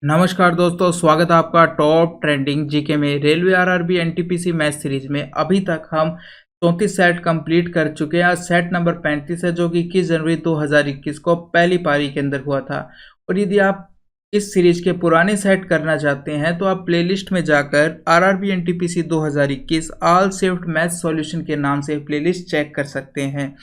नमस्कार दोस्तों, स्वागत है आपका टॉप ट्रेंडिंग जीके में। Railway RRB NTPC math series में अभी तक हम 34 सेट कंप्लीट कर चुके हैं। आज सेट नंबर 35 है जो कि 21 जनवरी 2021 को पहली पारी के अंदर हुआ था। और यदि आप इस सीरीज के पुराने सेट करना चाहते हैं तो आप प्लेलिस्ट में जाकर RRB NTPC 2021 all saved math solution के नाम से प्लेलिस्ट चेक कर सकते हैं।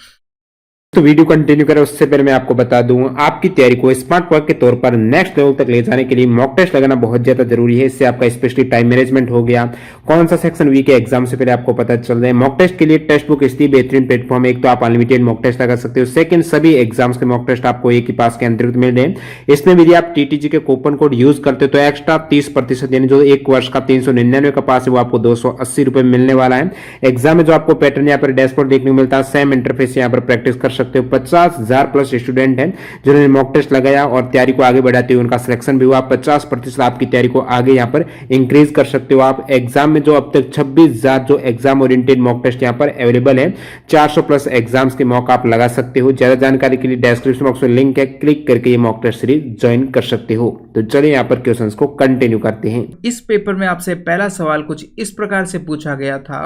तो वीडियो कंटिन्यू करें उससे पहले मैं आपको बता दूं, आपकी तैयारी को स्मार्ट वर्क के तौर पर नेक्स्ट लेवल तक ले जाने के लिए मॉक टेस्ट लगाना बहुत ज्यादा जरूरी है। इससे आपका स्पेशली टाइम मैनेजमेंट हो गया। कौन सा सेक्शन वीक है एग्जाम से पहले आपको पता चल रहा है। मॉक टेस्ट के लिए टेक्स्ट बुक इसलिए बेहतरीन प्लेटफॉर्म है। एक तो आप अनलिमिटेड मॉक टेस्ट लगा सकते हो, सेकंड सभी एग्जाम्स के मॉक टेस्ट आपको एक ही पास के अंतर्गत मिल रहे हैं। इसमें यदि आप टीटीजी के कूपन कोड यूज करते हो तो एक्स्ट्रा 30% यानी जो एक वर्ष का 399 का पास है वो आपको 280 रुपए मिलने वाला है। एग्जाम में जो आपको पैटर्न यहाँ पर डैशबोर्ड देखने को मिलता है, सेम इंटरफेस यहाँ पर प्रैक्टिस कर सकते हो। 50,000 प्लस स्टूडेंट हैं जिन्होंने मॉक टेस्ट लगाया और तैयारी को आगे बढ़ाते हुए उनका सिलेक्शन भी हुआ। 50% आपकी तैयारी को आगे यहाँ पर इंक्रीज कर सकते हो आप। एग्जाम में जो अब तक 26,000 जो एग्जाम ओरिएंटेड मॉक टेस्ट यहाँ पर अवेलेबल है, 400 प्लस एग्जाम्स के मॉक आप लगा सकते हो। ज्यादा जानकारी के लिए डिस्क्रिप्शन बॉक्स में लिंक है, क्लिक करके ये मॉक टेस्ट सीरीज ज्वाइन कर सकते हो। तो चलिए यहाँ पर क्वेश्चंस को कंटिन्यू करते हैं। इस पेपर में आपसे पहला सवाल कुछ इस प्रकार से पूछा गया था।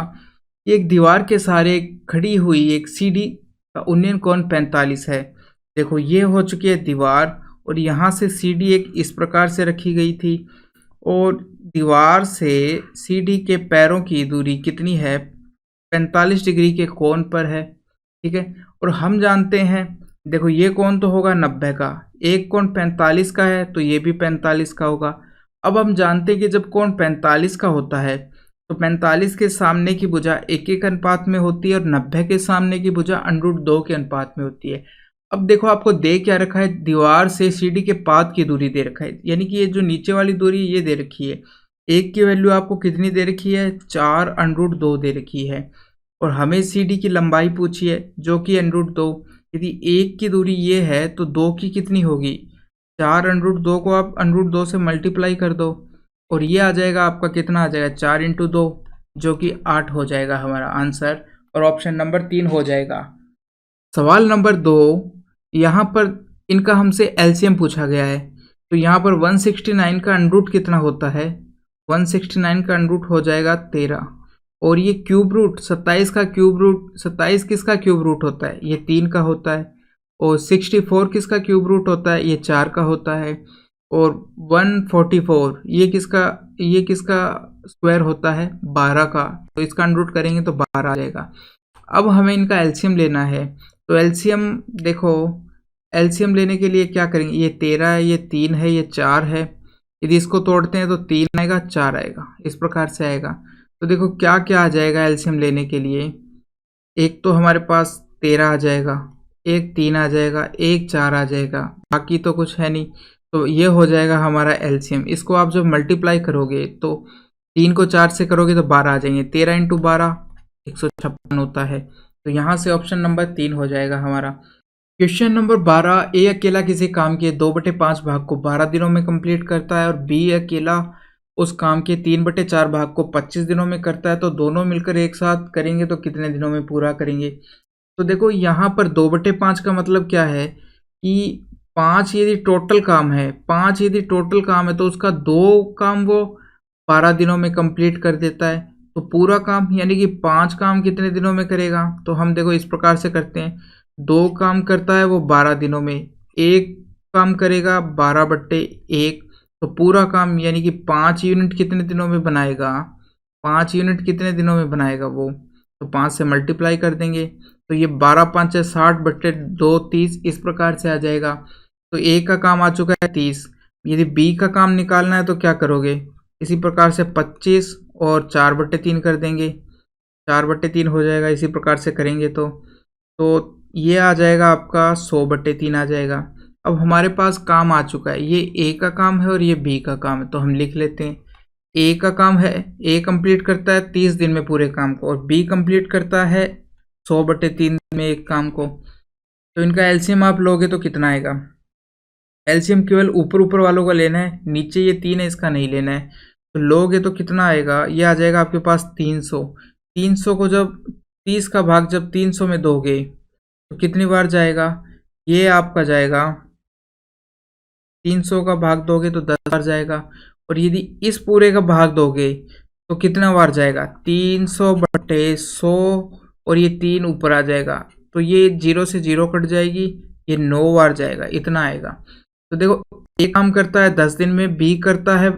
एक दीवार के सहारे खड़ी हुई एक सीढ़ी का उन्नयन कोण 45 है। देखो, ये हो चुकी है दीवार और यहाँ से सीढ़ी एक इस प्रकार से रखी गई थी और दीवार से सीढ़ी के पैरों की दूरी कितनी है? 45 डिग्री के कोण पर है। ठीक है, और हम जानते हैं, देखो ये कोण तो होगा 90 का, एक कोण 45 का है तो ये भी 45 का होगा। अब हम जानते हैं कि जब कोण 45 का होता है तो 45 के सामने की भुजा 1:1 अनुपात में होती है और 90 के सामने की भुजा √2 के अनुपात में होती है। अब देखो, आपको दे क्या रखा है, दीवार से सीढ़ी के पाद की दूरी दे रखा है, यानी कि ये जो नीचे वाली दूरी ये दे रखी है। एक की वैल्यू आपको कितनी दे रखी है? 4√2 दे रखी है। और हमें सीढ़ी की लंबाई पूछी है जो कि √2। यदि एक की दूरी ये है तो दो की कितनी होगी? 4√2 को आप √2 से मल्टीप्लाई कर दो और ये आ जाएगा आपका, कितना आ जाएगा? 4 × 2 जो कि 8 हो जाएगा हमारा आंसर, और ऑप्शन नंबर 3 हो जाएगा। सवाल नंबर 2, यहाँ पर इनका हमसे एलसीएम पूछा गया है। तो यहाँ पर 169 का अंडरूट कितना होता है? 169 का अंडरूट हो जाएगा 13। और ये क्यूब रूट 27 का क्यूब रूट, 27 किसका क्यूब रूट होता है? ये 3 का होता है। और 64 किसका क्यूब रूट होता है? ये 4 का होता है। और 144 ये किसका स्क्वायर होता है? 12 का। तो इसका अंडरूट करेंगे तो 12 आ जाएगा। अब हमें इनका एलसीएम लेना है। तो एलसीएम देखो, एलसीएम लेने के लिए क्या करेंगे? ये 13 है, ये 3 है, ये 4 है। यदि इसको तोड़ते हैं तो 3 आएगा, 4 आएगा, इस प्रकार से आएगा। तो देखो क्या क्या आ जाएगा एलसीएम लेने के लिए। एक तो हमारे पास 13 आ जाएगा, एक 3 आ जाएगा, एक 4 आ जाएगा, बाकी तो कुछ है नहीं। तो ये हो जाएगा हमारा एलसीएम। इसको आप जब मल्टीप्लाई करोगे तो 3 को 4 से करोगे तो 12 आ जाएंगे। 13 × 12 156 होता है। तो यहाँ से ऑप्शन नंबर 3 हो जाएगा हमारा। क्वेश्चन नंबर 12, ए अकेला किसी काम के 2/5 भाग को 12 दिनों में कंप्लीट करता है और बी अकेला उस काम के 3/4 भाग को 25 दिनों में करता है। तो दोनों मिलकर एक साथ करेंगे तो कितने दिनों में पूरा करेंगे? तो देखो, यहाँ पर 2/5 का मतलब क्या है कि 5 यदि टोटल काम है, 5 यदि टोटल काम है तो उसका 2 काम वो 12 दिनों में कंप्लीट कर देता है। तो पूरा काम यानी कि 5 काम कितने दिनों में करेगा? तो हम देखो इस प्रकार से करते हैं, 2 काम करता है वो 12 दिनों में, एक काम करेगा 12/1। तो पूरा काम यानी कि 5 यूनिट कितने दिनों में बनाएगा? 5 यूनिट कितने दिनों में बनाएगा वो? तो 5 से मल्टीप्लाई कर देंगे तो ये 12 × 5 = 60/2 30, इस प्रकार से आ जाएगा। तो ए का काम आ चुका है 30। यदि बी का काम निकालना है तो क्या करोगे? इसी प्रकार से 25 और 4/3 कर देंगे, 4/3 हो जाएगा। इसी प्रकार से करेंगे तो ये आ जाएगा आपका 100/3 आ जाएगा। अब हमारे पास काम आ चुका है, ये ए का काम है और ये बी का काम है, तो हम लिख लेते हैं। ए का काम है, ए कंप्लीट करता है 30 दिन में पूरे काम को और बी कंप्लीट करता है 100/3 में एक काम को। तो इनका एलसीएम आप लोगे तो कितना आएगा? एलसीएम केवल ऊपर ऊपर वालों का लेना है, नीचे ये 3 है इसका नहीं लेना है। तो लोगे तो कितना आएगा? ये आ जाएगा आपके पास 300। 300 को जब 30 का भाग जब 300 में दोगे तो कितनी बार जाएगा? ये आपका जाएगा 300 का भाग दोगे तो 10 बार जाएगा, और यदि इस पूरे का भाग दोगे तो कितना बार जाएगा, 300/100, और ये 3 ऊपर आ जाएगा, तो ये 0 से 0 कट जाएगी, ये 9 बार जाएगा, इतना आएगा। तो देखो ए काम करता है 10 दिन में, बी करता है,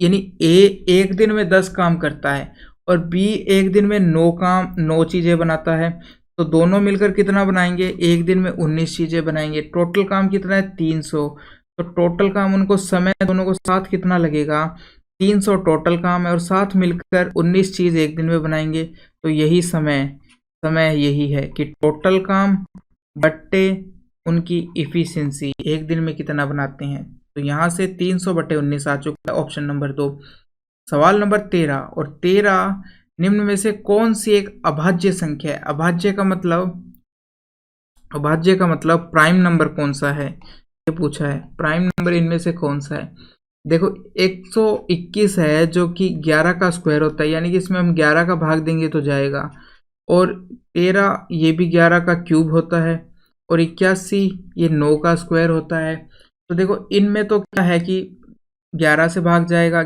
यानी ए एक दिन में 10 काम करता है और बी एक दिन में 9 चीज़ें बनाता है। तो दोनों मिलकर कितना बनाएंगे, एक दिन में 19 चीज़ें बनाएंगे। टोटल काम कितना है, 300। तो टोटल काम उनको समय दोनों को साथ कितना लगेगा, 300 टोटल काम है और साथ मिलकर 19 चीज़ एक दिन में बनाएंगे। तो यही समय यही है कि टोटल काम बट्टे उनकी इफिशिएंसी एक दिन में कितना बनाते हैं। तो यहाँ से 300/19 आ चुका है, ऑप्शन नंबर 2। सवाल नंबर 13, और 13 निम्न में से कौन सी एक अभाज्य संख्या है। अभाज्य का मतलब प्राइम नंबर कौन सा है, ये पूछा है। प्राइम नंबर इनमें से कौन सा है। देखो 121 है जो कि 11 का स्क्वायर होता है, यानी कि इसमें हम 11 का भाग देंगे तो जाएगा, और 13 ये भी 11 का क्यूब होता है, और 81 ये 9 का स्क्वायर होता है। तो देखो इनमें तो क्या है कि 11 से भाग जाएगा,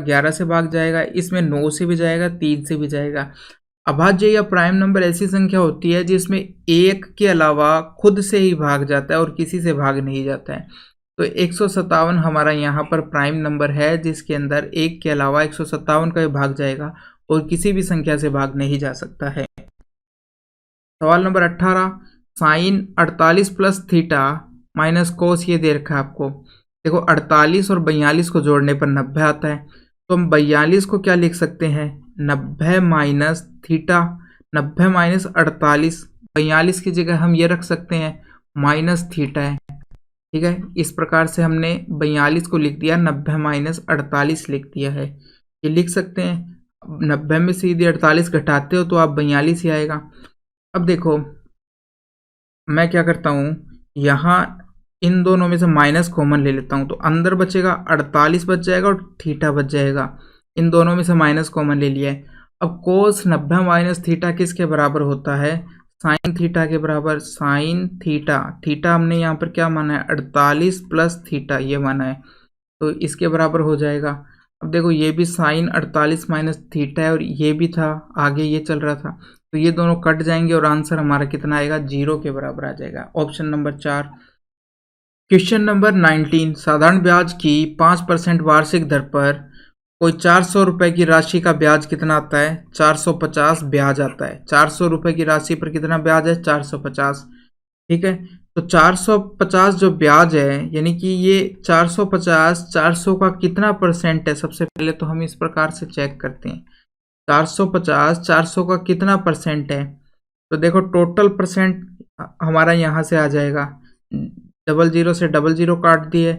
इसमें 9 से भी जाएगा, 3 से भी जाएगा। अभाज्य या प्राइम नंबर ऐसी संख्या होती है जिसमें एक के अलावा खुद से ही भाग जाता है और किसी से भाग नहीं जाता है। तो 157 हमारा यहाँ पर प्राइम नंबर है जिसके अंदर एक के अलावा 157 का भी भाग जाएगा और किसी भी संख्या से भाग नहीं जा सकता है। सवाल number 18, sine 48 plus theta minus cos ये दे रखा है आपको। देखो 48 और 42 को जोड़ने पर 90 आता है, तो हम 42 को क्या लिख सकते हैं, 90 माइनस थीटा, 90 माइनस 48, 42 की जगह हम ये रख सकते हैं माइनस थीटा है, ठीक है। इस प्रकार से हमने 42 को लिख दिया, 90 माइनस 48 लिख दिया है, ये लिख सकते हैं। 90 में से यदि 48 घटाते हो तो आप 42 ही आएगा। अब देखो मैं क्या करता हूँ, यहाँ इन दोनों में से माइनस कॉमन ले लेता हूँ, तो अंदर बचेगा 48 बच जाएगा और थीटा बच जाएगा। इन दोनों में से माइनस कॉमन ले लिया है। अब कोस 90 माइनस थीटा किसके बराबर होता है, साइन थीटा के बराबर। साइन थीटा हमने यहाँ पर क्या माना है, 48 प्लस थीटा ये माना है, तो इसके बराबर हो जाएगा। अब देखो ये भी साइन 48 माइनस थीटा है और ये भी था, आगे ये चल रहा था, तो ये दोनों कट जाएंगे और आंसर हमारा कितना आएगा, 0 के बराबर आ जाएगा, ऑप्शन नंबर 4। क्वेश्चन नंबर 19, साधारण ब्याज की 5% वार्षिक दर पर कोई 400 रुपए की राशि का ब्याज कितना आता है, 450 ब्याज आता है। 400 रुपए की राशि पर कितना ब्याज है, 450, ठीक है। तो 450 जो ब्याज है, यानी कि ये 450 400 का कितना परसेंट है, सबसे पहले तो हम इस प्रकार से चेक करते हैं। 450 400 का कितना परसेंट है, तो देखो टोटल परसेंट हमारा यहाँ से आ जाएगा, 00 से 00 काट दिए,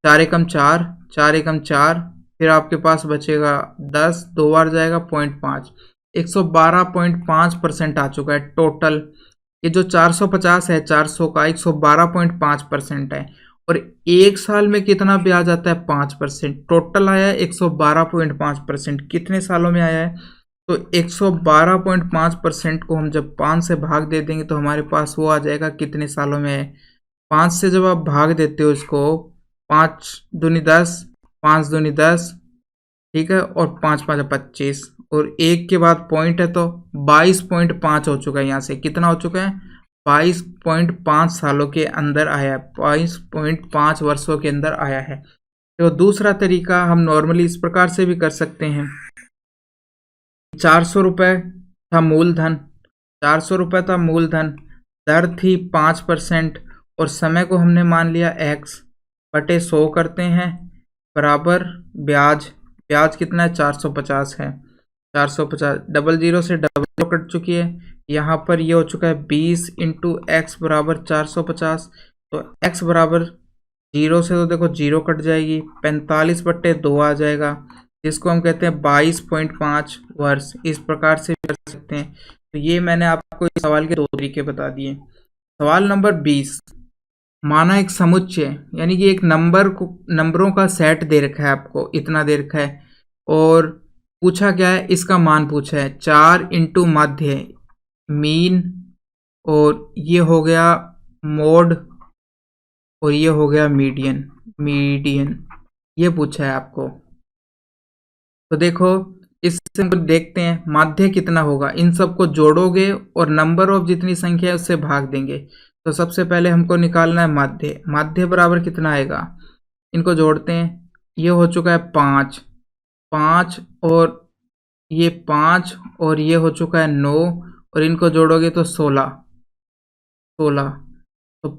4 एकम 4, 4 एकम 4, फिर आपके पास बचेगा 10, 2 बार जाएगा 0.5, 112.5% आ चुका है टोटल। ये जो 450 है 400 का 112.5% है, और एक साल में कितना ब्याज आता है, 5%। टोटल आया है 112.5%, कितने सालों में आया है, तो 112.5% को हम जब 5 से भाग दे देंगे तो हमारे पास वो आ जाएगा कितने सालों में है। 5 से जब आप भाग देते हो इसको, 5 दूनी 10, 5 दूनी 10, ठीक है, और 5 5 25, और एक के बाद पॉइंट है तो 22.5 हो चुका है। यहाँ से कितना हो चुका है, 22.5 सालों के अंदर आया है, 22.5 वर्षों के अंदर आया है। तो दूसरा तरीका हम नॉर्मली इस प्रकार से भी कर सकते हैं, 400 रुपये था मूलधन, 400 रुपये था मूलधन, दर थी 5% और समय को हमने मान लिया x/100 करते हैं, बराबर ब्याज कितना है, 450 है। 450 00 से 00 कट चुकी है, यहाँ पर ये हो चुका है 20 × x बराबर 450, तो x बराबर 0 से तो देखो 0 कट जाएगी, 45/2 आ जाएगा, जिसको हम कहते हैं 22.5 वर्ष। इस प्रकार से कर सकते हैं। तो ये मैंने आपको इस सवाल के 2 तरीके बता दिए। सवाल नंबर 20, माना एक समुच्चय यानी कि एक नंबरों का सेट दे रखा है, आपको इतना दे रखा है, और पूछा क्या है, इसका मान पूछा है 4 × माध्य मीन, और ये हो गया मोड, और ये हो गया मीडियन। ये पूछा है आपको। तो देखो इससे हम देखते हैं माध्य कितना होगा, इन सबको जोड़ोगे और नंबर ऑफ जितनी संख्या है उससे भाग देंगे। तो सबसे पहले हमको निकालना है माध्य। माध्य बराबर कितना आएगा, इनको जोड़ते हैं, ये हो चुका है 5, 5 और ये 5 और ये हो चुका है 9 और इनको जोड़ोगे तो 16, 16। तो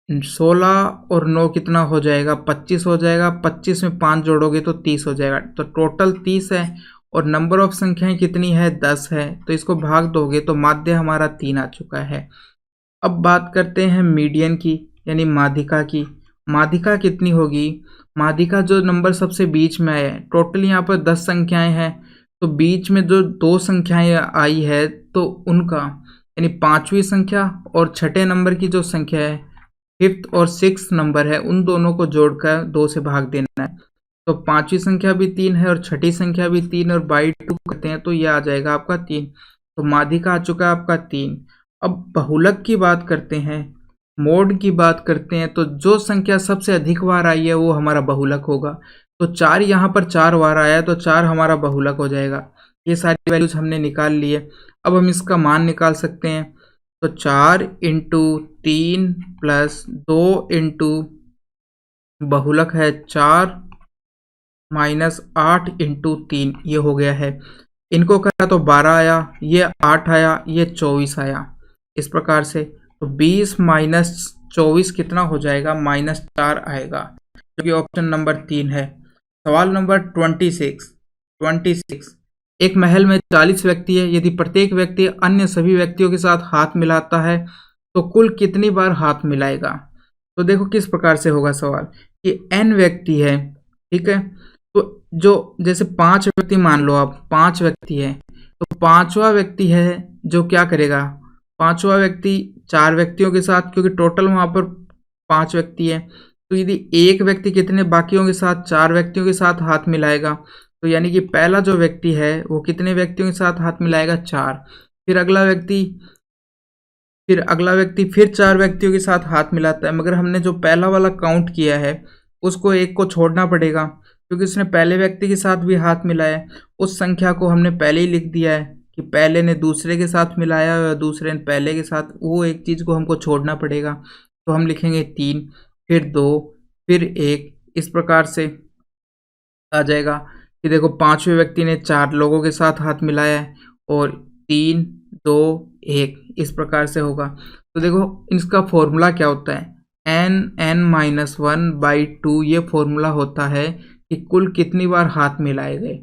16 और 9 कितना हो जाएगा, 25 हो जाएगा। 25 में 5 जोड़ोगे तो 30 हो जाएगा। तो टोटल 30 है और नंबर ऑफ संख्याएं कितनी है, 10 है। तो इसको भाग दोगे तो माध्य हमारा 3 आ चुका है। अब बात करते हैं मीडियन की यानी माध्यिका की। माध्यिका कितनी होगी, माध्यिका जो नंबर सबसे बीच में आया है, टोटल यहाँ पर 10 संख्याएं हैं, तो बीच में जो 2 संख्याएं आई है तो उनका यानी 5वीं संख्या और छठे नंबर की जो संख्या है 5th और 6th नंबर है, उन दोनों को जोड़कर 2 से भाग देना है। तो 5वीं संख्या भी 3 है और छठी संख्या भी 3 और बाई 2 करते हैं तो ये आ जाएगा आपका 3। तो माध्यिका आ चुका है आपका 3। अब बहुलक की बात करते हैं, मोड की बात करते हैं, तो जो संख्या सबसे अधिक बार आई है वो हमारा बहुलक होगा। तो 4 यहाँ पर 4 बार आया है तो 4 हमारा बहुलक हो जाएगा। ये सारी वैल्यूज हमने निकाल लिए। अब हम इसका मान निकाल सकते हैं। तो 4 इंटू 3 प्लस 2 इंटू बहुलक है 4 माइनस 8 इंटू 3, ये हो गया है। इनको करा तो 12 आया, ये 8 आया, ये 24 आया, इस प्रकार से। तो 20 माइनस 24 कितना हो जाएगा, -4 आएगा, जो कि ऑप्शन नंबर 3 है। सवाल नंबर 26। एक महल में 40 व्यक्ति है, यदि प्रत्येक व्यक्ति अन्य सभी व्यक्तियों के साथ हाथ मिलाता है तो कुल कितनी बार हाथ मिलाएगा। तो देखो किस प्रकार से होगा सवाल कि n व्यक्ति है, ठीक है। तो जो जैसे 5 व्यक्ति मान लो आप, 5 व्यक्ति है तो 5वां व्यक्ति है जो क्या करेगा, 5वां व्यक्ति 4 व्यक्तियों के साथ, क्योंकि टोटल वहां पर 5 व्यक्ति है, तो यदि एक व्यक्ति कितने बाकियों के साथ 4 व्यक्तियों के साथ हाथ मिलाएगा, तो यानी कि पहला जो व्यक्ति है वो कितने व्यक्तियों के साथ हाथ मिलाएगा, 4। फिर अगला व्यक्ति फिर 4 व्यक्तियों के साथ हाथ मिलाता है, मगर हमने जो पहला वाला काउंट किया है उसको एक को छोड़ना पड़ेगा, क्योंकि उसने पहले व्यक्ति के साथ भी हाथ मिलाया। उस संख्या को हमने पहले ही लिख दिया है कि पहले ने दूसरे के साथ मिलाया या दूसरे ने पहले के साथ, वो एक चीज़ को हमको छोड़ना पड़ेगा। तो हम लिखेंगे 3, फिर 2, फिर 1, इस प्रकार से आ जाएगा कि देखो 5वें व्यक्ति ने 4 लोगों के साथ हाथ मिलाया है और 3, 2, 1, इस प्रकार से होगा। तो देखो इसका फॉर्मूला क्या होता है, n(n-1/2), ये फॉर्मूला होता है कि कुल कितनी बार हाथ मिलाए गए।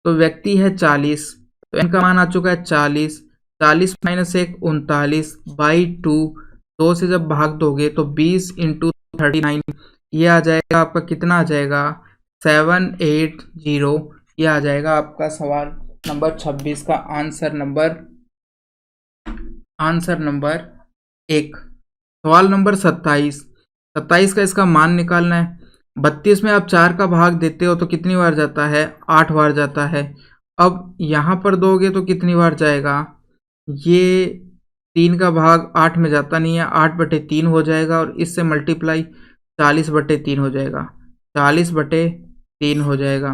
तो व्यक्ति है 40, तो n का मान आ चुका है 40, 40 - 1 39/2, 2 से जब भाग दोगे तो 20 × 39, ये आ जाएगा आपका, कितना आ जाएगा, 780। ये आ जाएगा आपका सवाल नंबर 26 का आंसर नंबर 1। सवाल नंबर 27 का इसका मान निकालना है। 32 में आप 4 का भाग देते हो तो कितनी बार जाता है, 8 बार जाता है। अब यहाँ पर दोगे तो कितनी बार जाएगा, ये 3 का भाग 8 में जाता नहीं है, 8/3 हो जाएगा और इससे मल्टीप्लाई 40/3 हो जाएगा, 40/3 हो जाएगा।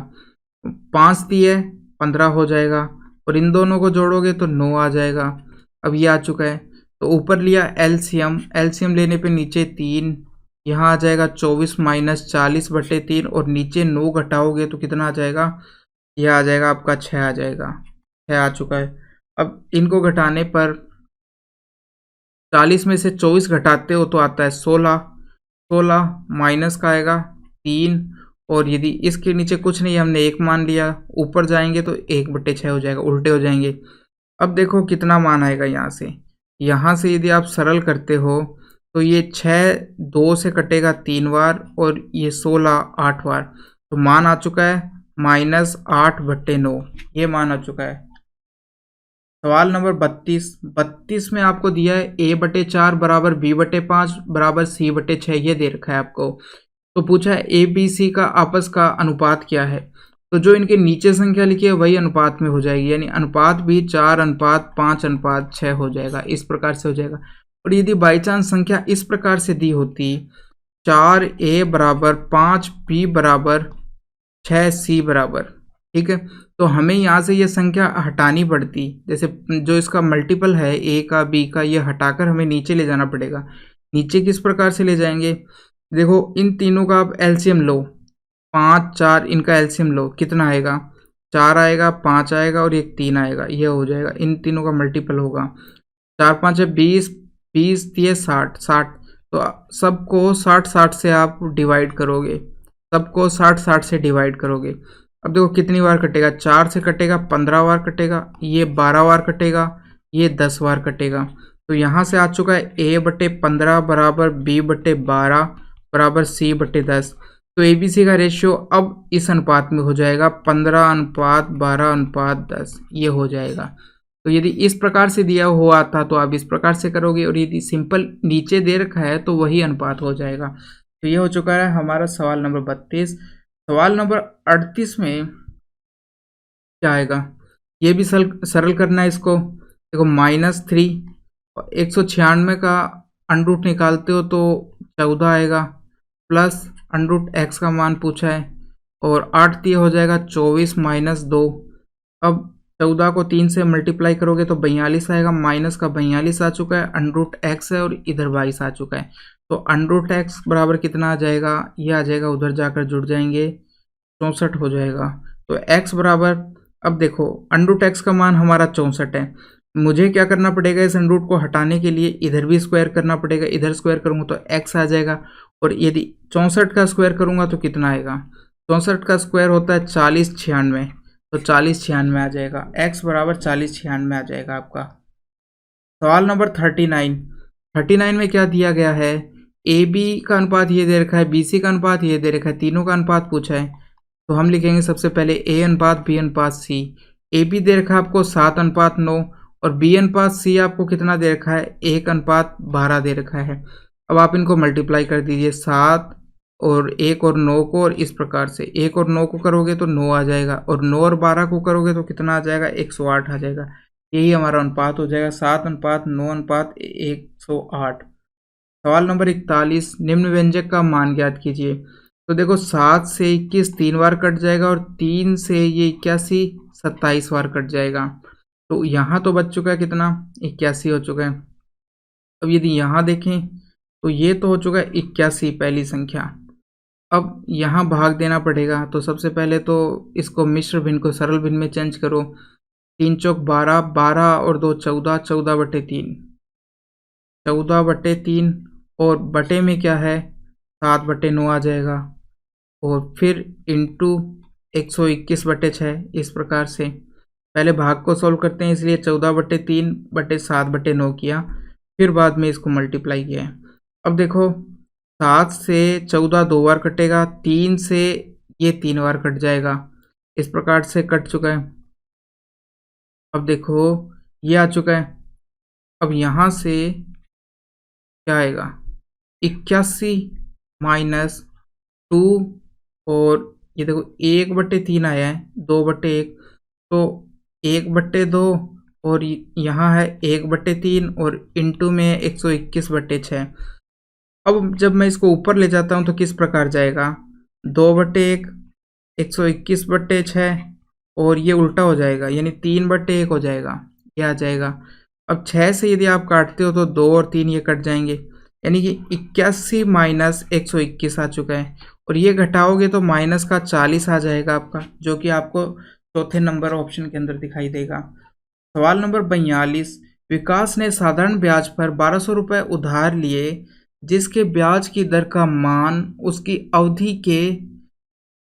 5 दिए 15 हो जाएगा और इन दोनों को जोड़ोगे तो 9 आ जाएगा। अब ये आ चुका है, तो ऊपर लिया एलसीएम लेने पे नीचे 3, यहाँ आ जाएगा 24 - 40/3 और नीचे 9 घटाओगे तो कितना आ जाएगा, यह आ जाएगा आपका 6 आ जाएगा, 6 आ चुका है। अब इनको घटाने पर 40 में से 24 घटाते हो तो आता है 16, 16 माइनस का आएगा 3, और यदि इसके नीचे कुछ नहीं, हमने 1 मान लिया, ऊपर जाएंगे तो 1/6 हो जाएगा, उल्टे हो जाएंगे। अब देखो कितना मान आएगा यहाँ से यदि आप सरल करते हो तो ये 6 2 से कटेगा 3 बार और ये 16 8 बार, तो मान आ चुका है -8/9, ये मान आ चुका है। सवाल नंबर 32 में आपको दिया है a/4 बराबर b/5 बराबर c/6, ये दे रखा है आपको। तो पूछा है ए बी सी का आपस का अनुपात क्या है, तो जो इनके नीचे संख्या लिखी है वही अनुपात में हो जाएगी, यानी अनुपात भी 4:5:6 हो जाएगा, इस प्रकार से हो जाएगा। और यदि बाई चांस संख्या इस प्रकार से दी होती 4a बराबर 5b बराबर 6c बराबर। ठीक है, तो हमें यहाँ से ये संख्या हटानी पड़ती, जैसे जो इसका मल्टीपल है a का b का, ये हटाकर हमें नीचे ले जाना पड़ेगा। नीचे किस प्रकार से ले जाएंगे, देखो इन तीनों का आप एलसीएम लो, 5 4 इनका एलसीएम लो, कितना आएगा, 4 आएगा, 5 आएगा और एक 3 आएगा, ये हो जाएगा, इन तीनों का मल्टीपल होगा। 4 5 है 20, 20 दिए 60, 60, तो सबको 60 60 से आप डिवाइड करोगे, सबको 60 60 से डिवाइड करोगे। अब देखो कितनी बार कटेगा, 4 से कटेगा 15 बार कटेगा, ये 12 बार कटेगा, ये 10 बार कटेगा। तो यहाँ से आ चुका है a/15 बराबर b/12 बराबर c/10। तो ABC का रेशियो अब इस अनुपात में हो जाएगा 15:12:10, ये हो जाएगा। तो यदि इस प्रकार से दिया हुआ था तो आप इस प्रकार से करोगे, और यदि सिंपल नीचे दे रखा है तो वही अनुपात हो जाएगा। तो ये हो चुका है हमारा सवाल नंबर 32। सवाल नंबर 38 में क्या आएगा, ये भी सरल करना है इसको। देखो -3, 196 का अंडरूट निकालते हो तो 14 आएगा, प्लस √x का मान पूछा है, और 8 दिए हो जाएगा 24 - 2। अब 14 को 3 से मल्टीप्लाई करोगे तो 42 आएगा, माइनस का 42 आ चुका है, √x है और इधर 22 आ चुका है। तो √x बराबर कितना आ जाएगा, ये आ जाएगा, उधर जाकर जुड़ जाएंगे, 64 हो जाएगा। तो x बराबर, अब देखो √x का मान हमारा 64 है, मुझे क्या करना पड़ेगा, इस अंडरूट को हटाने के लिए इधर भी स्क्वायर करना पड़ेगा, इधर स्क्वायर करूँगा तो x आ जाएगा, और यदि 64 का स्क्वायर करूँगा तो कितना आएगा, 64 का स्क्वायर होता है 40 96, तो 40 96 आ जाएगा, x बराबर 40 96 आ जाएगा आपका। सवाल नंबर 39 में क्या दिया गया है, AB का अनुपात ये दे रखा है, BC का अनुपात ये दे रखा है, तीनों का अनुपात पूछा है। तो हम लिखेंगे सबसे पहले A अनुपात B अनुपात C। AB दे रखा है आपको 7:9, और B अनुपात C आपको कितना दे रखा है, 1:12 दे रखा है। अब आप इनको मल्टीप्लाई कर दीजिए, 7 और 1 और 9 को, और इस प्रकार से 1 और 9 को करोगे तो 9 आ जाएगा, और 9 और 12 को करोगे तो कितना आ जाएगा, 108 आ जाएगा। यही हमारा अनुपात हो जाएगा, 7:9:108। सवाल नंबर 41, निम्न व्यंजक का मान ज्ञात कीजिए। तो देखो 7 से 21 3 बार कट जाएगा, और 3 से ये 81 27 बार कट जाएगा। तो यहाँ तो बच चुका है कितना, 81 हो चुका है। अब यदि यहाँ देखें तो ये तो हो चुका है 81 पहली संख्या। अब यहाँ भाग देना पड़ेगा, तो सबसे पहले तो इसको मिश्र भिन्न को सरल भिन्न में चेंज करो, 3 चौक 12, 12 और 2 14, 14/3, 14/3, और बटे में क्या है 7/9 आ जाएगा, और फिर इंटू 121/6, इस प्रकार से। पहले भाग को सॉल्व करते हैं, इसलिए 14/3/7/9 किया, फिर बाद में इसको मल्टीप्लाई किया है। अब देखो 7 से 14 2 बार कटेगा, 3 से ये 3 बार कट जाएगा, इस प्रकार से कट चुका है। अब देखो ये आ चुका है। अब यहाँ से क्या आएगा, 81 - 2, और ये देखो 1/3 आया है, 2/1, तो 1/2, और यहाँ है 1/3, और इंटू में 121/6। अब जब मैं इसको ऊपर ले जाता हूँ तो किस प्रकार जाएगा, 2/1, 121/6, और ये उल्टा हो जाएगा, यानी 3/1 हो जाएगा, ये आ जाएगा। अब 6 से यदि आप काटते हो तो 2 और 3 ये कट जाएंगे, यानी कि 81 - 121 आ चुका है, और ये घटाओगे तो माइनस का 40 आ जाएगा आपका, जो कि आपको चौथे नंबर ऑप्शन के अंदर दिखाई देगा। सवाल नंबर 42, विकास ने साधारण ब्याज पर 1200 रुपये उधार लिए, जिसके ब्याज की दर का मान उसकी अवधि के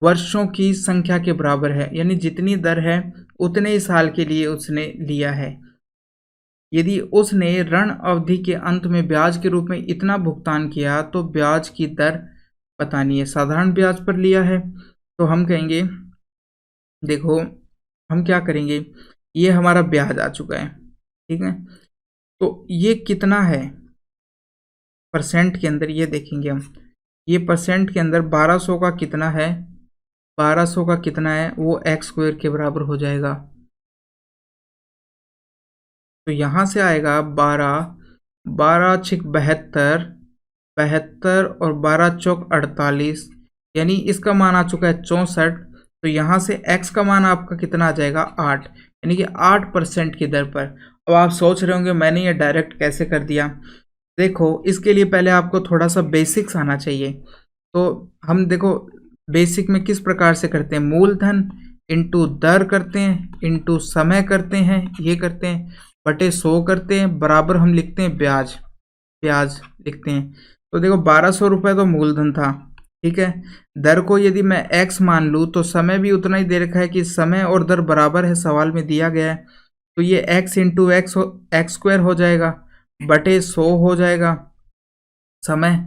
वर्षों की संख्या के बराबर है, यानी जितनी दर है उतने ही साल के लिए उसने लिया है। यदि उसने ऋण अवधि के अंत में ब्याज के रूप में इतना भुगतान किया तो ब्याज की दर बतानी है। साधारण ब्याज पर लिया है तो हम कहेंगे, देखो हम क्या करेंगे, ये हमारा ब्याज आ चुका है, ठीक है, तो ये कितना है परसेंट के अंदर, ये देखेंगे हम, ये परसेंट के अंदर 1200 का कितना है, 1200 का कितना है, वो x² के बराबर हो जाएगा। तो यहाँ से आएगा 12, 12 × 72, 72 और 12 × 48, यानी इसका मान आ चुका है 64, तो यहाँ से x का मान आपका कितना आ जाएगा 8, यानी कि 8% की दर पर। अब आप सोच रहे होंगे मैंने ये डायरेक्ट कैसे कर दिया। देखो इसके लिए पहले आपको थोड़ा सा बेसिक्स आना चाहिए। तो हम देखो बेसिक में किस प्रकार से करते हैं, मूलधन इंटू दर करते हैं इंटू समय करते हैं, ये करते हैं बटे 100 करते हैं, बराबर हम लिखते हैं ब्याज, ब्याज लिखते हैं। तो देखो 1200 रुपये तो मूलधन था, ठीक है। दर को यदि मैं x मान लूँ तो समय भी उतना ही दे रखा है कि समय और दर बराबर है, सवाल में दिया गया है। तो ये x इंटू एक्स स्क्वायर हो जाएगा बटे 100 हो जाएगा। समय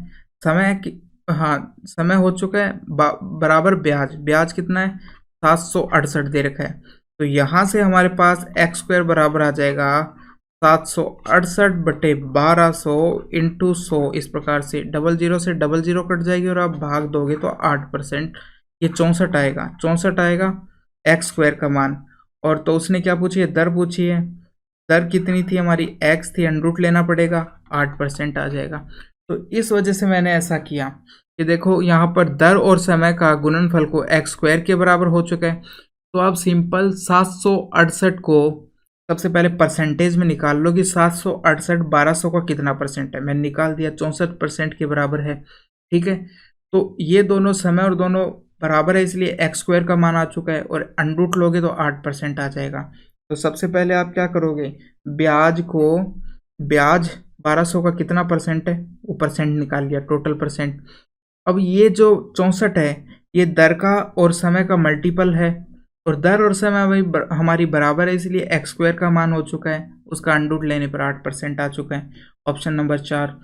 समय हाँ समय हो चुका है बराबर ब्याज, ब्याज कितना है 768 दे रखा है। तो यहाँ से हमारे पास एक्स स्क्वायर बराबर आ जाएगा 768 बटे 1200 इंटू 100। इस प्रकार से 00 से 00 कट जाएगी और आप भाग दोगे तो 8%, ये 64 आएगा, 64 आएगा एक्स स्क्वायर का मान। और तो उसने क्या पूछी है, दर पूछी है। दर कितनी थी हमारी, एक्स थी, अंडरूट लेना पड़ेगा, 8% आ जाएगा। तो इस वजह से मैंने ऐसा किया कि देखो यहाँ पर दर और समय का गुणनफल को एक्स स्क्वायर के बराबर हो चुका है। तो आप सिंपल 768 को सबसे पहले परसेंटेज में निकाल लो कि 768 1200 का कितना परसेंट है। मैंने निकाल दिया, 64% के बराबर है, ठीक है। तो ये दोनों समय और दोनों बराबर है, इसलिए एक्स स्क्वायर का मान आ चुका है और अंडरूट लोगे तो 8% आ जाएगा। तो सबसे पहले आप क्या करोगे, ब्याज 1200 का कितना परसेंट है, वो परसेंट निकाल लिया, टोटल परसेंट। अब ये जो 64 है ये दर का और समय का मल्टीपल है, और दर और समय वही हमारी बराबर है, इसलिए एक्स स्क्वायर का मान हो चुका है, उसका अंडरूट लेने पर 8% आ चुका है। Option number 4।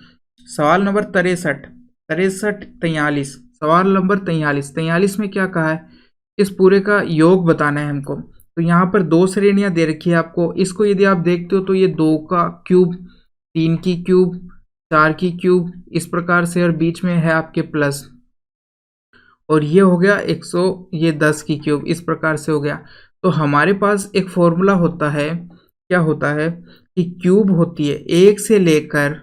सवाल नंबर 43 सवाल नंबर 43 में क्या कहा है, इस पूरे का योग बताना है हमको। तो यहाँ पर 2 श्रेणियाँ दे रखी है आपको, इसको यदि आप देखते हो तो ये 2 का क्यूब, 3 की क्यूब, 4 की क्यूब, इस प्रकार से, और बीच में है आपके प्लस, और ये हो गया 100, ये 10 की क्यूब, इस प्रकार से हो गया। तो हमारे पास एक फॉर्मूला होता है, क्या होता है कि क्यूब होती है 1 से लेकर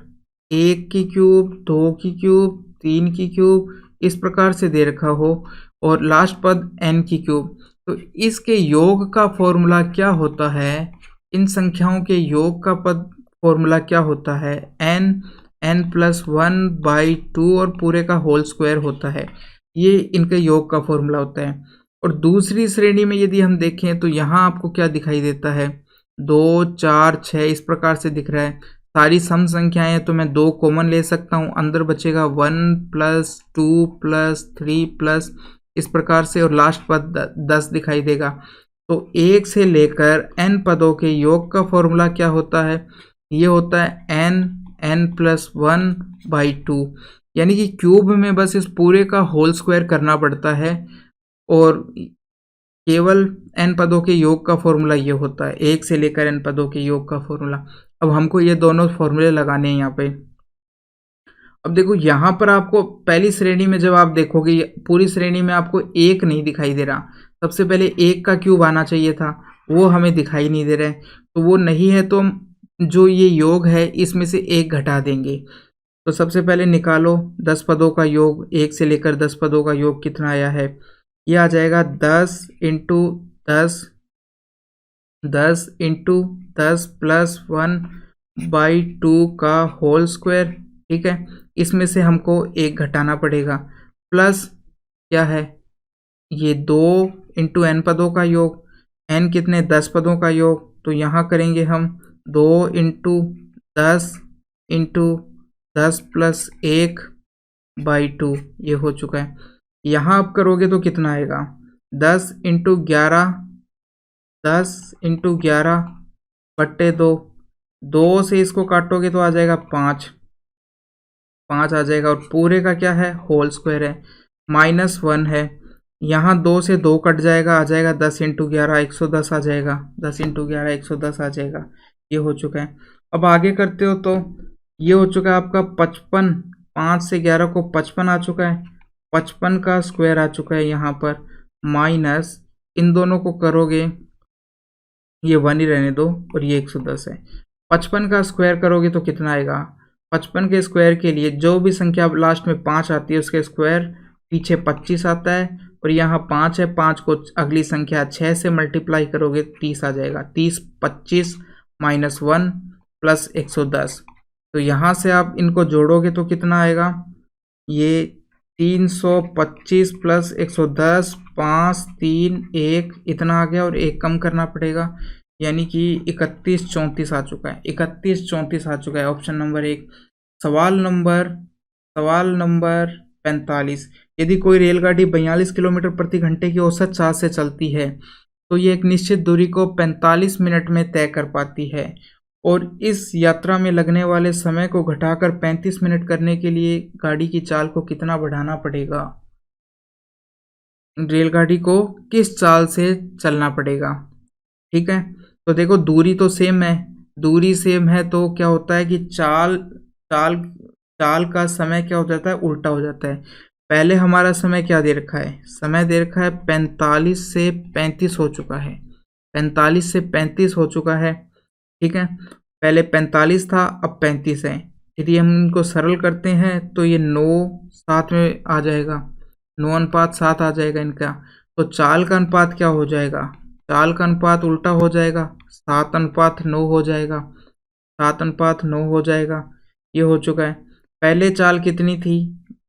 1 की क्यूब, 2 की क्यूब, 3 की क्यूब, इस प्रकार से दे रखा हो, और लास्ट पद n की क्यूब। तो इसके योग का फॉर्मूला क्या होता है, इन संख्याओं के योग का पद फॉर्मूला क्या होता है, n+1/2 और पूरे का होल स्क्वायर होता है, ये इनके योग का फॉर्मूला होता है। और दूसरी श्रेणी में यदि हम देखें तो यहाँ आपको क्या दिखाई देता है, 2, 4, 6 इस प्रकार से दिख रहा है। सारी सम संख्याएं हैं तो मैं 2 कॉमन ले सकता हूँ, अंदर बचेगा 1+2+3+ इस प्रकार से, और लास्ट पद 10 दिखाई देगा। तो 1 से लेकर n पदों के योग का फॉर्मूला क्या होता है, ये होता है n+1/2, यानी कि क्यूब में बस इस पूरे का होल स्क्वायर करना पड़ता है, और केवल n पदों के योग का फॉर्मूला ये होता है, 1 से लेकर n पदों के योग का फॉर्मूला। अब हमको ये दोनों फॉर्मूले लगाने हैं यहाँ पे। अब देखो यहाँ पर आपको पहली श्रेणी में जब आप देखोगे, पूरी श्रेणी में आपको 1 नहीं दिखाई दे रहा, सबसे पहले 1 का क्यूब आना चाहिए था, वो हमें दिखाई नहीं दे रहा है। तो वो नहीं है तो जो ये योग है इसमें से 1 घटा देंगे। तो सबसे पहले निकालो 10 पदों का योग, 1 से लेकर 10 पदों का योग कितना आया है, ये आ जाएगा 10 इंटू 10, 10 इंटू 10 +1/2 का होल स्क्वायर, ठीक है। इसमें से हमको 1 घटाना पड़ेगा, प्लस क्या है, ये 2 इंटू n पदों का योग, n कितने 10 पदों का योग, तो यहाँ करेंगे हम 2 इंटू 10 इंटू 10 + 1/2, ये हो चुका है। यहाँ आप करोगे तो कितना आएगा, 10 इंटू 11, 10 इंटू 11 बट्टे 2, 2 से इसको काटोगे तो आ जाएगा 5 आ जाएगा, और पूरे का क्या है, होल स्क्वायर है, -1 है। यहाँ 2 से 2 कट जाएगा, आ जाएगा 10 इंटू 11 110 आ जाएगा, 10 इंटू 11 110 आ जाएगा, ये हो चुका है। अब आगे करते हो तो ये हो चुका है आपका 55, 5 से 11 को 55 आ चुका है, 55 का स्क्वायर आ चुका है यहाँ पर, माइनस इन दोनों को करोगे, ये 1 ही रहने दो, और ये 110 है। 55 का स्क्वायर करोगे तो कितना आएगा, 55 के स्क्वायर के लिए जो भी संख्या लास्ट में 5 आती है उसके स्क्वायर, पीछे 25 आता है, और यहाँ 5 है, 5 को अगली संख्या 6 से मल्टीप्लाई करोगे 30 आ जाएगा। 30 25 माइनस 1 प्लस 110। तो यहाँ से आप इनको जोड़ोगे तो कितना आएगा, ये 325 प्लस 110, 5 3 1 इतना आ गया और एक कम करना पड़ेगा, यानी कि 31 34 आ चुका है। 31 34 आ चुका है ऑप्शन नंबर 1। सवाल नंबर 45। यदि कोई रेलगाड़ी 42 किलोमीटर प्रति घंटे की औसत चाल से चलती है तो ये एक निश्चित दूरी को 45 मिनट में तय कर पाती है, और इस यात्रा में लगने वाले समय को घटाकर 35 मिनट करने के लिए गाड़ी की चाल को कितना बढ़ाना पड़ेगा। रेलगाड़ी को किस चाल से चलना पड़ेगा, ठीक है। तो देखो दूरी तो सेम है, दूरी सेम है तो क्या होता है कि चाल चाल चाल का समय क्या हो जाता है, उल्टा हो जाता है। पहले हमारा समय क्या दे रखा है, समय दे रखा है 45 से 35 हो चुका है, 45 से 35 हो चुका है, ठीक है। पहले 45 था, अब 35 है। यदि हम इनको सरल करते हैं तो ये 9 7 में आ जाएगा, 9 अनुपात 7 आ जाएगा इनका। तो चाल का अनुपात क्या हो जाएगा, चाल का अनुपात उल्टा हो जाएगा, 7 अनुपात 9 हो जाएगा, 7 अनुपात 9 हो जाएगा। ये हो चुका है। पहले चाल कितनी थी,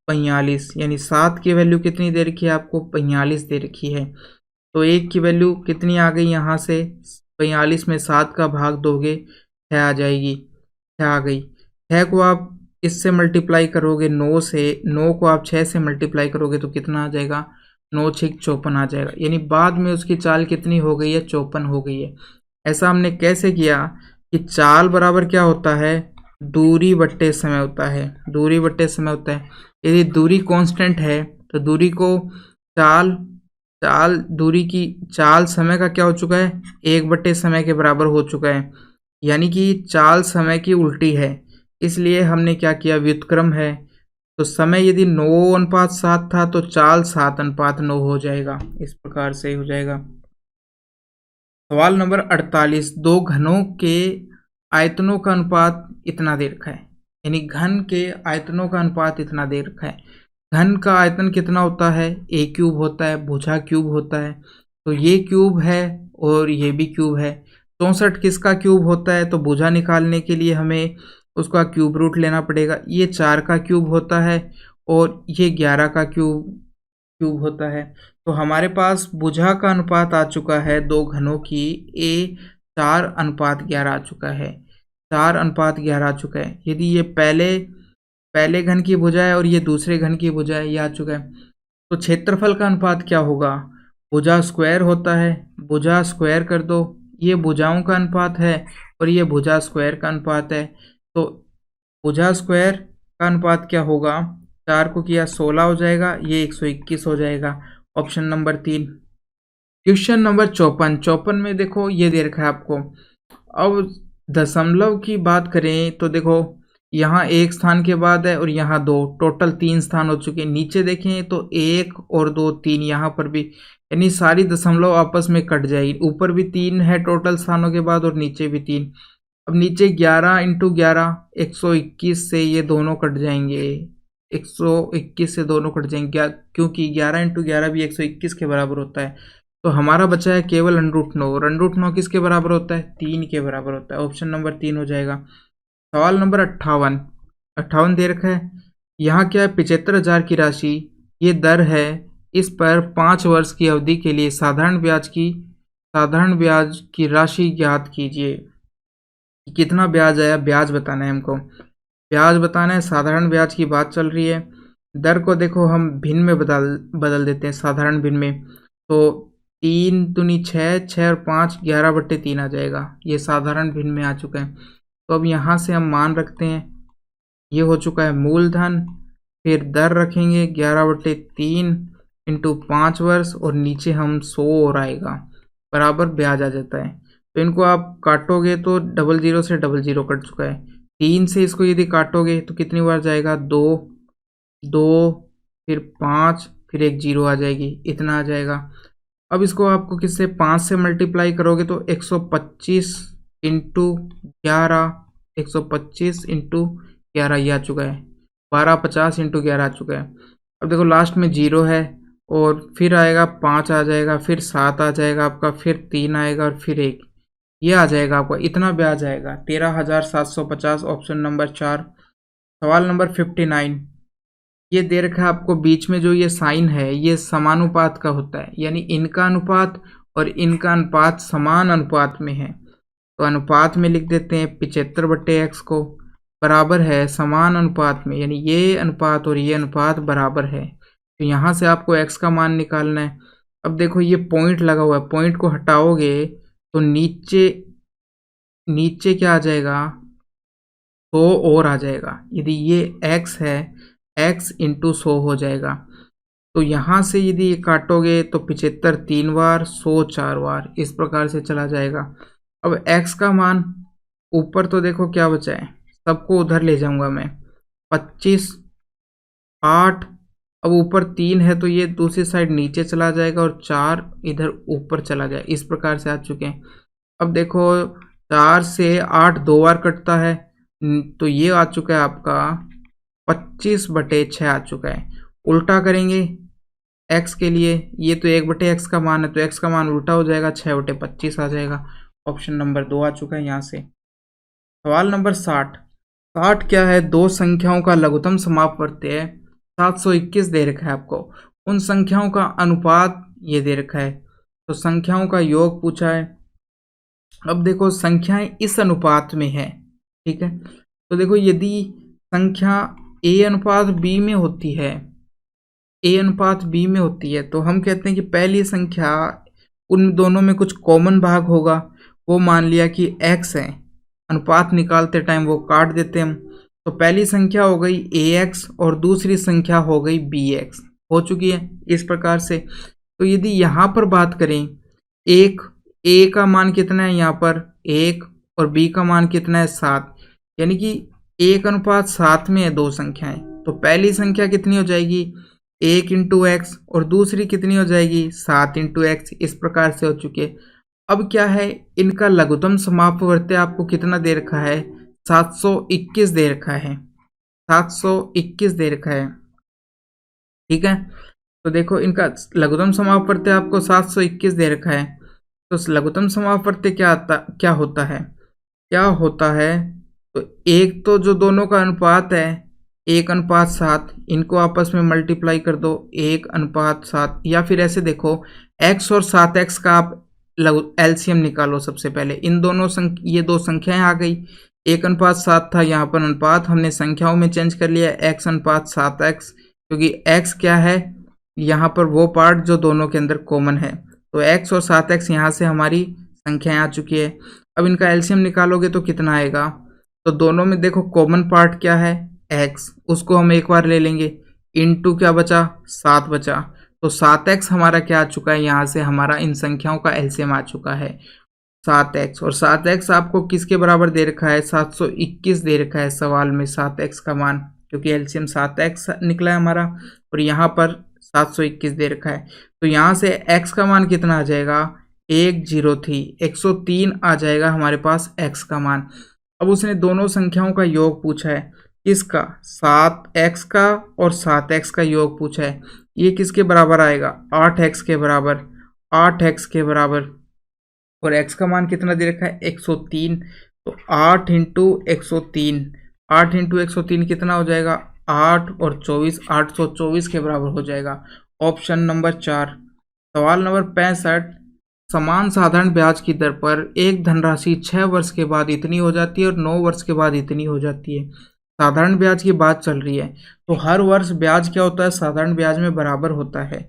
45, यानी 7 की वैल्यू कितनी दे रखी है आपको, 45 दे रखी है। तो 1 की वैल्यू कितनी आ गई यहाँ से, 45 में 7 का भाग दोगे 6 आ जाएगी, 6 आ गई। 6 को आप इससे मल्टीप्लाई करोगे 9 से, 9 को आप 6 से मल्टीप्लाई करोगे तो कितना आ जाएगा, 9 6 54 आ जाएगा। यानी बाद में उसकी चाल कितनी हो गई है, 54 हो गई है। ऐसा हमने कैसे किया कि चाल बराबर क्या होता है, दूरी बट्टे समय होता है, दूरी बट्टे समय होता है। यदि दूरी कांस्टेंट है तो दूरी को चाल चाल दूरी की चाल समय का क्या हो चुका है, 1 बट्टे समय के बराबर हो चुका है, यानी कि चाल समय की उल्टी है। इसलिए हमने क्या किया, व्युत्क्रम है, तो समय यदि 9 अनुपात 7 था तो चाल 7 अनुपात 9 हो जाएगा। इस प्रकार से हो जाएगा। सवाल नंबर 48। दो घनों के आयतनों का अनुपात इतना दे रखा है, यानी घन के आयतनों का अनुपात इतना दे रखा है। घन का आयतन कितना होता है, a क्यूब होता है, भुजा क्यूब होता है। तो ये क्यूब है और ये भी क्यूब है। 64 किसका क्यूब होता है, तो भुजा निकालने के लिए हमें उसका क्यूब रूट लेना पड़ेगा। ये 4 का क्यूब होता है और ये 11 का क्यूब होता है। तो हमारे पास भुजा का अनुपात आ चुका है दो घनों की, a 4 अनुपात 11 आ चुका है, 4 अनुपात 11 आ चुका है। यदि ये पहले घन की भुजा है और ये दूसरे घन की भुजा है, ये आ चुका है। तो क्षेत्रफल का अनुपात क्या होगा, भुजा स्क्वायर होता है, भुजा स्क्वायर कर दो, ये भुजाओं का अनुपात है और ये भुजा स्क्वायर का अनुपात है। तो भुजा स्क्वायर का अनुपात क्या होगा, 4 को किया 16 हो जाएगा, ये 121 हो जाएगा। Option number 3। क्वेश्चन नंबर 54 में देखो ये दे रखा है आपको। अब दशमलव की बात करें तो देखो यहाँ 1 स्थान के बाद है और यहाँ 2, टोटल 3 स्थान हो चुके हैं। नीचे देखें तो 1 और 2 3, यहाँ पर भी, यानी सारी दशमलव आपस में कट जाएगी। ऊपर भी 3 है टोटल स्थानों के बाद और नीचे भी 3। अब नीचे 11 इंटू 11 121 से ये दोनों कट जाएंगे, 121 से दोनों कट जाएंगे, क्योंकि 11 इंटू 11 भी 121 के बराबर होता है। तो हमारा बचा है केवल √9। √9 किसके बराबर होता है, 3 के बराबर होता है। ऑप्शन नंबर 3 हो जाएगा। सवाल नंबर 58 दे रखा है। यहाँ क्या है, 75,000 की राशि, ये दर है, इस पर 5 वर्ष की अवधि के लिए साधारण ब्याज की राशि ज्ञात कीजिए। कितना ब्याज आया, ब्याज बताना है हमको, ब्याज बताना है। साधारण ब्याज की बात चल रही है। दर को देखो हम भिन्न में बदल देते हैं, साधारण भिन्न में। तो 3 दूनी 6, 6 और 5 11/3 आ जाएगा। ये साधारण भिन्न में आ चुका है। तो अब यहाँ से हम मान रखते हैं, ये हो चुका है मूलधन, फिर दर रखेंगे 11/3 इंटू 5 वर्ष और नीचे हम 100 और आएगा, बराबर ब्याज आ जाता है। तो इनको आप काटोगे तो 00 से 00 कट चुका है। 3 से इसको यदि काटोगे तो कितनी बार जाएगा, 2 2 फिर 5 फिर एक 0 आ जाएगी, इतना आ जाएगा। अब इसको आपको किससे 5 से मल्टीप्लाई करोगे तो 125 इंटू 11, 125 इंटू 11 ये आ चुका है, 1250 इंटू 11 आ चुका है। अब देखो लास्ट में 0 है और फिर आएगा 5 आ जाएगा, फिर 7 आ जाएगा आपका, फिर 3 आएगा और फिर 1, ये आ जाएगा आपका, इतना ब्याज आएगा 13,750, ऑप्शन नंबर 4। सवाल नंबर 59, ये दे रखा है आपको, बीच में जो ये साइन है ये समानुपात का होता है, यानी इनका अनुपात और इनका अनुपात समान अनुपात में है। तो अनुपात में लिख देते हैं 75/x को, बराबर है समान अनुपात में, यानी ये अनुपात और ये अनुपात बराबर है। तो यहाँ से आपको x का मान निकालना है। अब देखो ये पॉइंट लगा हुआ है, पॉइंट को हटाओगे तो नीचे नीचे क्या आ जाएगा, 100 और आ जाएगा। यदि ये x है, x इंटू 100 हो जाएगा। तो यहाँ से यदि ये काटोगे तो 75 3 बार, 100 4 बार, इस प्रकार से चला जाएगा। अब x का मान ऊपर तो देखो क्या बचा है, सबको उधर ले जाऊंगा मैं, 25 8, अब ऊपर 3 है तो ये दूसरी साइड नीचे चला जाएगा और 4 इधर ऊपर चला जाए, इस प्रकार से आ चुके हैं। अब देखो 4 से 8 2 बार कटता है, तो ये आ चुका है आपका 25/6 आ चुका है। उल्टा करेंगे x के लिए, ये तो 1/x का मान है तो x का मान उल्टा हो जाएगा, 6/25 आ जाएगा। ऑप्शन नंबर 2 आ चुका है यहाँ से। सवाल नंबर 60, 60 क्या है, दो संख्याओं का लघुत्तम समापवर्त्य है 721 दे रखा है आपको, उन संख्याओं का अनुपात ये दे रखा है, तो संख्याओं का योग पूछा है। अब देखो संख्याएं इस अनुपात में है, ठीक है, तो देखो यदि संख्या a अनुपात b में होती है, a अनुपात b में होती है, तो हम कहते हैं कि पहली संख्या उन दोनों में कुछ कॉमन भाग होगा, वो मान लिया कि x है, अनुपात निकालते टाइम वो काट देते हम, तो पहली संख्या हो गई ax और दूसरी संख्या हो गई bx, हो चुकी है इस प्रकार से। तो यदि यहाँ पर बात करें, एक a का मान कितना है यहाँ पर 1 और b का मान कितना है 7, यानी कि 1:7 में है दो संख्याएं, तो पहली संख्या कितनी हो जाएगी 1 इंटू एक्स और दूसरी कितनी हो जाएगी 7 इंटू एक्स, इस प्रकार से हो चुके। अब क्या है, इनका लघुत्तम समापवर्त्य आपको कितना दे रखा है, 721 दे रखा है, 721 दे रखा है, ठीक है। तो देखो इनका लघुत्तम समापवर्त्य आपको 721 दे रखा है, तो लघुत्तम समापवर्त्य क्या होता है, तो एक तो जो दोनों का अनुपात है 1:7, इनको आपस में मल्टीप्लाई कर दो 1:7, या फिर ऐसे देखो x और 7x का आप एलसीएम निकालो। सबसे पहले इन दोनों ये दो संख्याएं आ गई, 1:7 था, यहाँ पर अनुपात हमने संख्याओं में चेंज कर लिया x:7x, क्योंकि x क्या है यहाँ पर वो पार्ट जो दोनों के अंदर कॉमन है, तो x और 7x यहाँ से हमारी संख्याएं आ चुकी है। अब इनका एलसीएम निकालोगे तो कितना आएगा, तो दोनों में देखो कॉमन पार्ट क्या है x, उसको हम एक बार ले लेंगे, इनटू क्या बचा 7 बचा, तो 7x हमारा क्या आ चुका है, यहाँ से हमारा इन संख्याओं का एलसीएम आ चुका है 7x, और 7x आपको किसके बराबर दे रखा है 721 दे रखा है सवाल में 7x का मान, क्योंकि एलसीएम 7x निकला है हमारा और यहाँ पर 721 दे रखा है। तो यहाँ से x का मान कितना आ जाएगा 103 आ जाएगा हमारे पास x का मान। अब उसने दोनों संख्याओं का योग पूछा है, किसका 7x का और 7x का योग पूछा है, ये किसके बराबर आएगा 8x के बराबर, 8x के बराबर, और x का मान कितना दे रखा है 103, तो 8 इंटू 103, 8 इंटू 103 कितना हो जाएगा 8 और 24, 824 के बराबर हो जाएगा। Option number 4। सवाल नंबर 65, समान साधारण ब्याज की दर पर एक धनराशि 6 वर्ष के बाद इतनी हो जाती है और 9 वर्ष के बाद इतनी हो जाती है। साधारण ब्याज की बात चल रही है, तो हर वर्ष ब्याज क्या होता है साधारण ब्याज में बराबर होता है,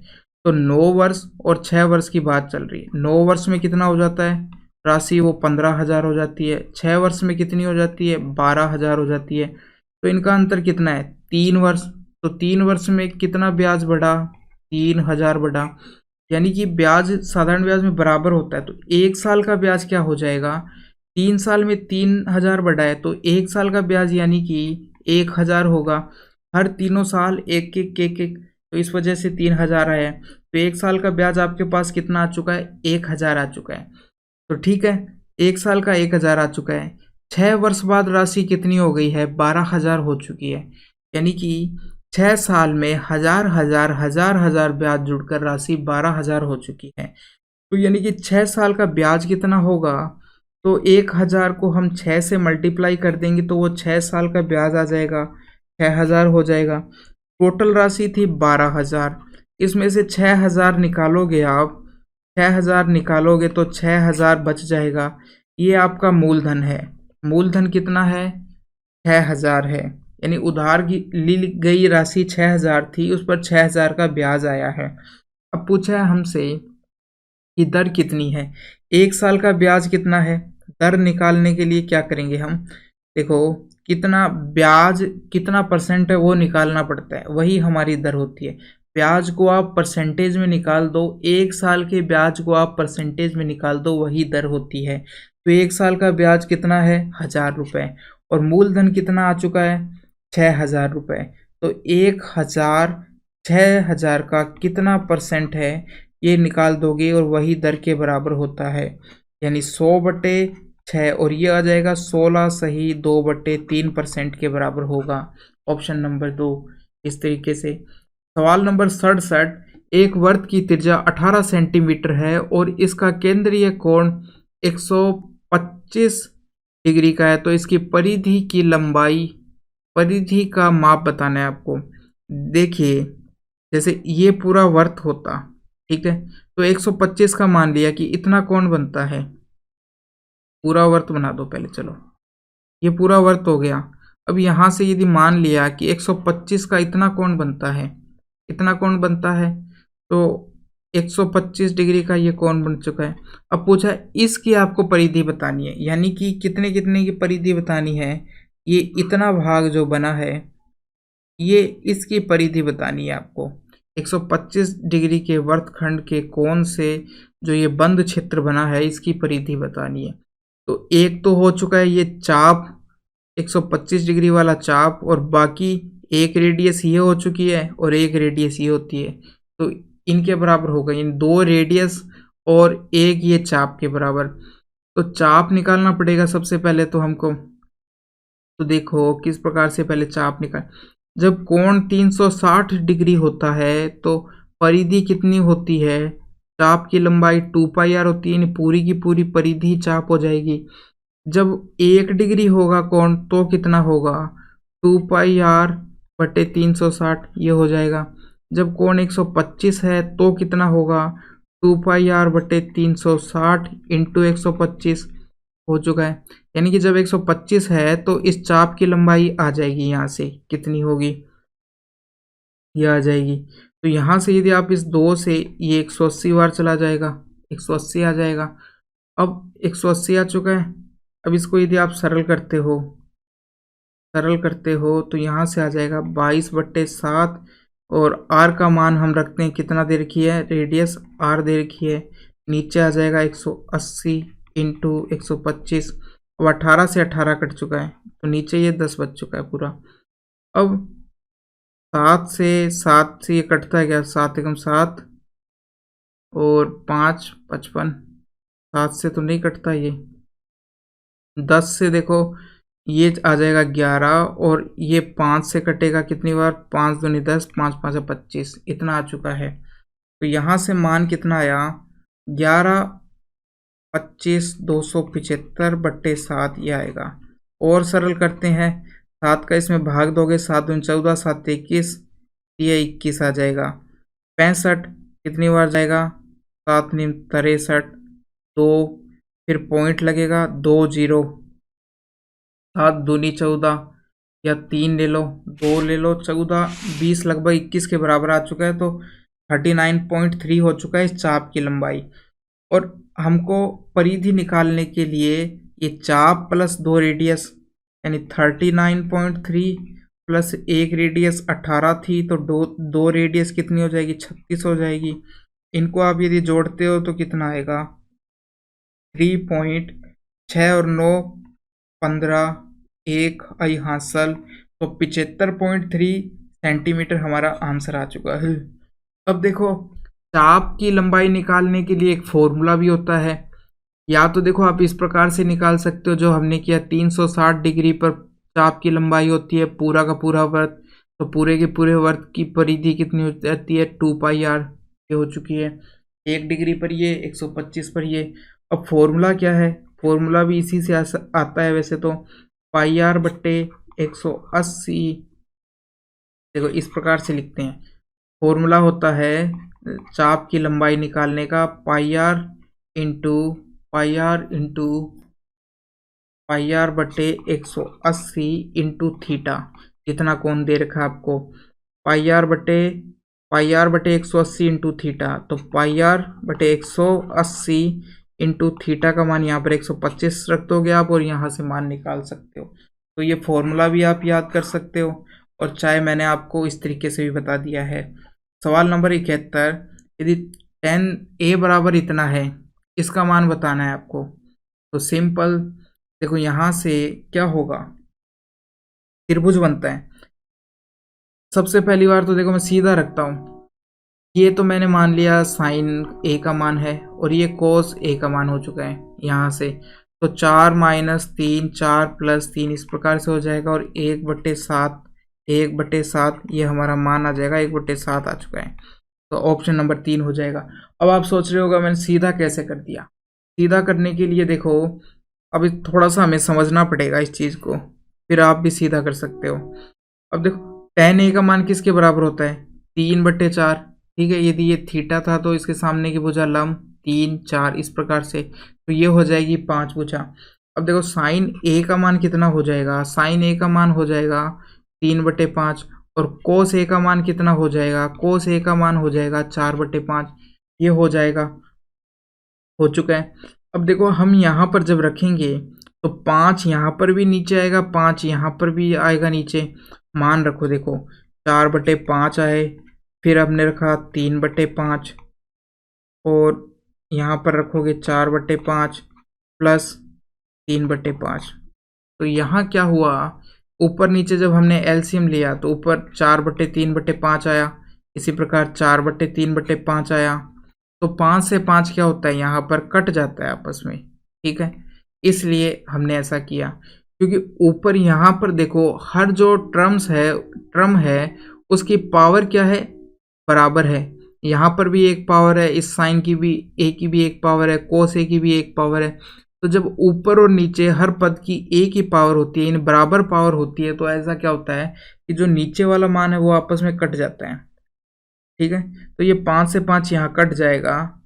तो 9 वर्ष और 6 वर्ष की बात चल रही है। 9 वर्ष में कितना हो जाता है राशि, वो 15,000 हो जाती है, 6 वर्ष में कितनी हो जाती है 12,000 हो जाती है, तो इनका अंतर कितना है 3 वर्ष, तो 3 वर्ष में कितना ब्याज बढ़ा 3,000 बढ़ा, यानी कि ब्याज साधारण ब्याज में बराबर होता है। तो 1 साल का ब्याज क्या हो जाएगा, 3 साल में 3,000 बढ़ा है तो 1 साल का ब्याज यानी कि 1,000 होगा, हर तीनों साल एक एक, तो इस वजह से 3,000 आया, तो 1 साल का ब्याज आपके पास कितना आ चुका है 1,000 आ चुका है। तो ठीक है, 1 साल का 1,000 आ चुका है, 6 वर्ष बाद राशि कितनी हो गई है 12,000 हो चुकी है, यानी कि 6 साल में हजार हजार हजार हजार ब्याज जुड़कर राशि 12,000 हो चुकी है। तो यानी कि 6 साल का ब्याज कितना होगा, तो 1,000 को हम 6 से मल्टीप्लाई कर देंगे तो वो 6 साल का ब्याज आ जाएगा, 6,000 हो जाएगा। टोटल राशि थी 12,000, इसमें से 6,000 निकालोगे आप, 6,000 निकालोगे तो 6,000 बच जाएगा। ये आपका मूलधन है। मूलधन कितना है, 6,000 है। यानी उधार की ली गई राशि 6,000 थी, उस पर 6,000 का ब्याज आया है। अब पूछा है हमसे कि दर कितनी है, 1 साल का ब्याज कितना है। दर निकालने के लिए क्या करेंगे हम, देखो कितना ब्याज कितना परसेंट है वो निकालना पड़ता है, वही हमारी दर होती है। ब्याज को आप परसेंटेज में निकाल दो, 1 साल के ब्याज को आप परसेंटेज में निकाल दो, वही दर होती है। तो 1 साल का ब्याज कितना है, 1,000 रुपये, और मूलधन कितना आ चुका है, 6,000 रुपये। तो 1,000 6,000 का कितना परसेंट है ये निकाल दोगे और वही दर के बराबर होता है, यानी 100/6, और ये आ जाएगा 16 सही 2/3% के बराबर होगा। ऑप्शन नंबर 2 इस तरीके से। सवाल नंबर 67, एक वृत्त की त्रिज्या 18 सेंटीमीटर है और इसका केंद्रीय कोण 125 डिग्री का है, तो इसकी परिधि की लंबाई, परिधि का माप बताना है आपको। देखिए जैसे ये पूरा वृत्त होता, ठीक है, तो 125 का मान लिया कि इतना कोण बनता है। पूरा वृत्त बना दो पहले, चलो ये पूरा वृत्त हो गया। अब यहाँ से यदि मान लिया कि 125 का इतना कोण बनता है, इतना कोण बनता है, तो 125 डिग्री का ये कोण बन चुका है। अब पूछा इसकी आपको परिधि बतानी है, यानी कि कितने कितने की परिधि बतानी है। ये इतना भाग जो बना है, ये इसकी परिधि बतानी है आपको। 125 डिग्री के वृत्तखंड के कोण से जो ये बंद क्षेत्र बना है, इसकी परिधि बतानी है। तो एक तो हो चुका है ये चाप, 125 डिग्री वाला चाप, और बाकी एक रेडियस ये हो चुकी है और एक रेडियस ये होती है। तो इनके बराबर होगा, इन 2 रेडियस और एक ये चाप के बराबर। तो चाप निकालना पड़ेगा सबसे पहले तो हमको। तो देखो किस प्रकार से पहले चाप निकाल, जब कोण 360 डिग्री होता है तो परिधि कितनी होती है, चाप की लंबाई 2πr होती है, पूरी की पूरी परिधि चाप हो जाएगी। जब 1 डिग्री होगा कोण तो कितना होगा, 2πr/360 ये हो जाएगा। जब कोण 125 है तो कितना होगा, 2πr/360 इंटू 125 हो चुका है। यानी कि जब 125 है तो इस चाप की लंबाई आ जाएगी, यहाँ से कितनी होगी, ये आ जाएगी। तो यहाँ से यदि आप इस 2 से ये 180 बार चला जाएगा, 180 आ जाएगा। अब 180 आ चुका है। अब इसको यदि आप सरल करते हो, सरल करते हो तो यहाँ से आ जाएगा 22/7, और r का मान हम रखते हैं कितना दे रखी है, रेडियस r दे रखी है, नीचे आ जाएगा 180 इंटू 125। अब 18 से 18 कट चुका है तो नीचे ये 10 बच चुका है पूरा। अब 7 से ये कटता है क्या, 7 एकम 7 और 5 55, 7 से तो नहीं कटता ये। 10 से देखो ये आ जाएगा 11, और ये 5 से कटेगा कितनी बार, 5 दूनी 10, 5 5 25, इतना आ चुका है। तो यहाँ से मान कितना आया, 11 25 275/7 ये आएगा। और सरल करते हैं, 7 का इसमें भाग दोगे, 7 दूनी 14, 7 21, ये 21 आ जाएगा। 65 कितनी बार जाएगा, 7 नीम 63, 2 फिर पॉइंट लगेगा 2 0, 7 दूनी 14, या 3 ले लो, 2 ले लो, 14 20 लगभग 21 के बराबर आ चुका है। तो 39.3 हो चुका है इस चाप की लंबाई। और हमको परिधि निकालने के लिए ये चाप प्लस 2 रेडियस, यानी 39.3 प्लस 1 रेडियस 18 थी, तो 2 रेडियस कितनी हो जाएगी, 36 हो जाएगी। इनको आप यदि जोड़ते हो तो कितना आएगा, 3.6 और 9 15, 1 आई हासिल, तो 75.3 सेंटीमीटर हमारा आंसर आ चुका है। अब देखो चाप की लंबाई निकालने के लिए एक फॉर्मूला भी होता है, या तो देखो आप इस प्रकार से निकाल सकते हो जो हमने किया, 360 डिग्री पर चाप की लंबाई होती है पूरा का पूरा वृत्त, तो पूरे के पूरे वर्ग की परिधि कितनी हो जाती है 2 पाई आर, ये हो चुकी है। 1 डिग्री पर ये, 125 पर ये। अब फॉर्मूला क्या है, फॉर्मूला भी इसी से आता है वैसे तो, पाई आर बट्टे 180। देखो इस प्रकार से लिखते हैं, फॉर्मूला होता है चाप की लंबाई निकालने का, इंटू पाई आर बटे 180 इंटू थीटा, जितना कोण दे रखा है आपको, पाई आर बटे 180 इंटू थीटा, तो पाई आर बटे 180 इंटू थीटा का मान यहाँ पर 125 रख दोगे आप, और यहाँ से मान निकाल सकते हो। तो ये फॉर्मूला भी आप याद कर सकते हो, और चाहे मैंने आपको इस तरीके से भी बता दिया है। सवाल नंबर 71, यदि tan a बराबर इतना है, इसका मान बताना है आपको। तो सिंपल, देखो यहाँ से क्या होगा, त्रिभुज बनता है। सबसे पहली बार तो देखो मैं सीधा रखता हूँ, ये तो मैंने मान लिया साइन a का मान है, और ये कोस a का मान हो चुका है यहाँ से। तो 4 - 3, 4 + 3 इस प्रकार से हो जाएगा, और 1/7 ये हमारा मान आ जाएगा, 1/7 आ चुका है। तो ऑप्शन नंबर 3 हो जाएगा। अब आप सोच रहे होगा मैंने सीधा कैसे कर दिया। सीधा करने के लिए देखो, अभी थोड़ा सा हमें समझना पड़ेगा इस चीज़ को, फिर आप भी सीधा कर सकते हो। अब देखो tan a का मान किसके बराबर होता है, 3/4, ठीक है। यदि ये थीटा था तो इसके सामने की भुजा लंब 3, 4 इस प्रकार से, तो ये हो जाएगी 5 भुजा। अब देखो साइन a का मान कितना हो जाएगा, साइन a का मान हो जाएगा 3/5, और कोस a का मान कितना हो जाएगा, कोस a का मान हो जाएगा 4/5, ये हो जाएगा, हो चुका है। अब देखो हम यहाँ पर जब रखेंगे तो 5 यहाँ पर भी नीचे आएगा, 5 यहाँ पर भी आएगा नीचे। मान रखो, देखो 4/5 आए, फिर हमने रखा 3/5, और यहाँ पर रखोगे 4/5 प्लस 3/5। तो यहाँ क्या हुआ, ऊपर नीचे जब हमने एलसीएम लिया तो ऊपर 4/3/5 आया, इसी प्रकार 4/3/5 आया। तो 5 से 5 क्या होता है, यहाँ पर कट जाता है आपस में, ठीक है। इसलिए हमने ऐसा किया, क्योंकि ऊपर यहाँ पर देखो हर जो ट्रम है उसकी पावर क्या है, बराबर है। यहाँ पर भी एक पावर है, इस साइन की भी ए की भी एक पावर है, कोस ए की भी एक पावर है। तो जब ऊपर और नीचे हर पद की ए की पावर होती है, इन बराबर पावर होती है, तो ऐसा क्या होता है कि जो नीचे वाला मान है वो आपस में कट जाता है, ठीक है। तो ये 5 से 5 यहाँ कट जाएगा,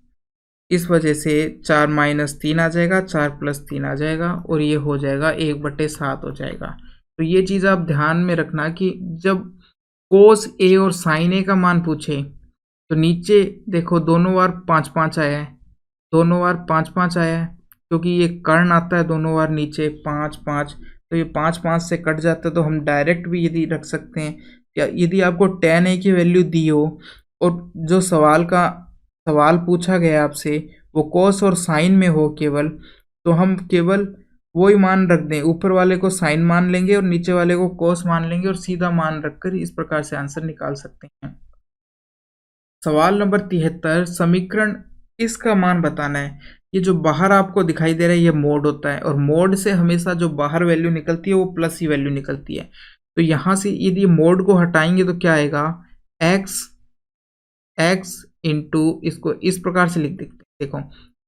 इस वजह से 4 - 3 आ जाएगा, 4 + 3 आ जाएगा, और ये हो जाएगा 1/7 हो जाएगा। तो ये चीज़ आप ध्यान में रखना कि जब कोस ए और साइन ए का मान पूछे तो नीचे देखो दोनों बार 5-5 आया है, दोनों बार 5-5 आया है, क्योंकि ये कर्ण आता है दोनों बार नीचे 5-5, तो ये 5-5 से कट जाता है। तो हम डायरेक्ट भी यदि रख सकते हैं, या यदि आपको tan a की वैल्यू दी हो और जो सवाल पूछा गया आपसे वो कोस और साइन में हो केवल, तो हम केवल वही मान रख दें, ऊपर वाले को साइन मान लेंगे और नीचे वाले को कोस मान लेंगे, और सीधा मान रखकर इस प्रकार से आंसर निकाल सकते हैं। सवाल नंबर 73, समीकरण इसका मान बताना है। ये जो बाहर आपको दिखाई दे रहा है ये मोड होता है, और मोड से हमेशा जो बाहर वैल्यू निकलती है वो प्लस ही वैल्यू निकलती है। तो यहाँ से यदि मोड को हटाएंगे तो क्या आएगा, x इंटू, इसको इस प्रकार से लिख देते हैं, देखो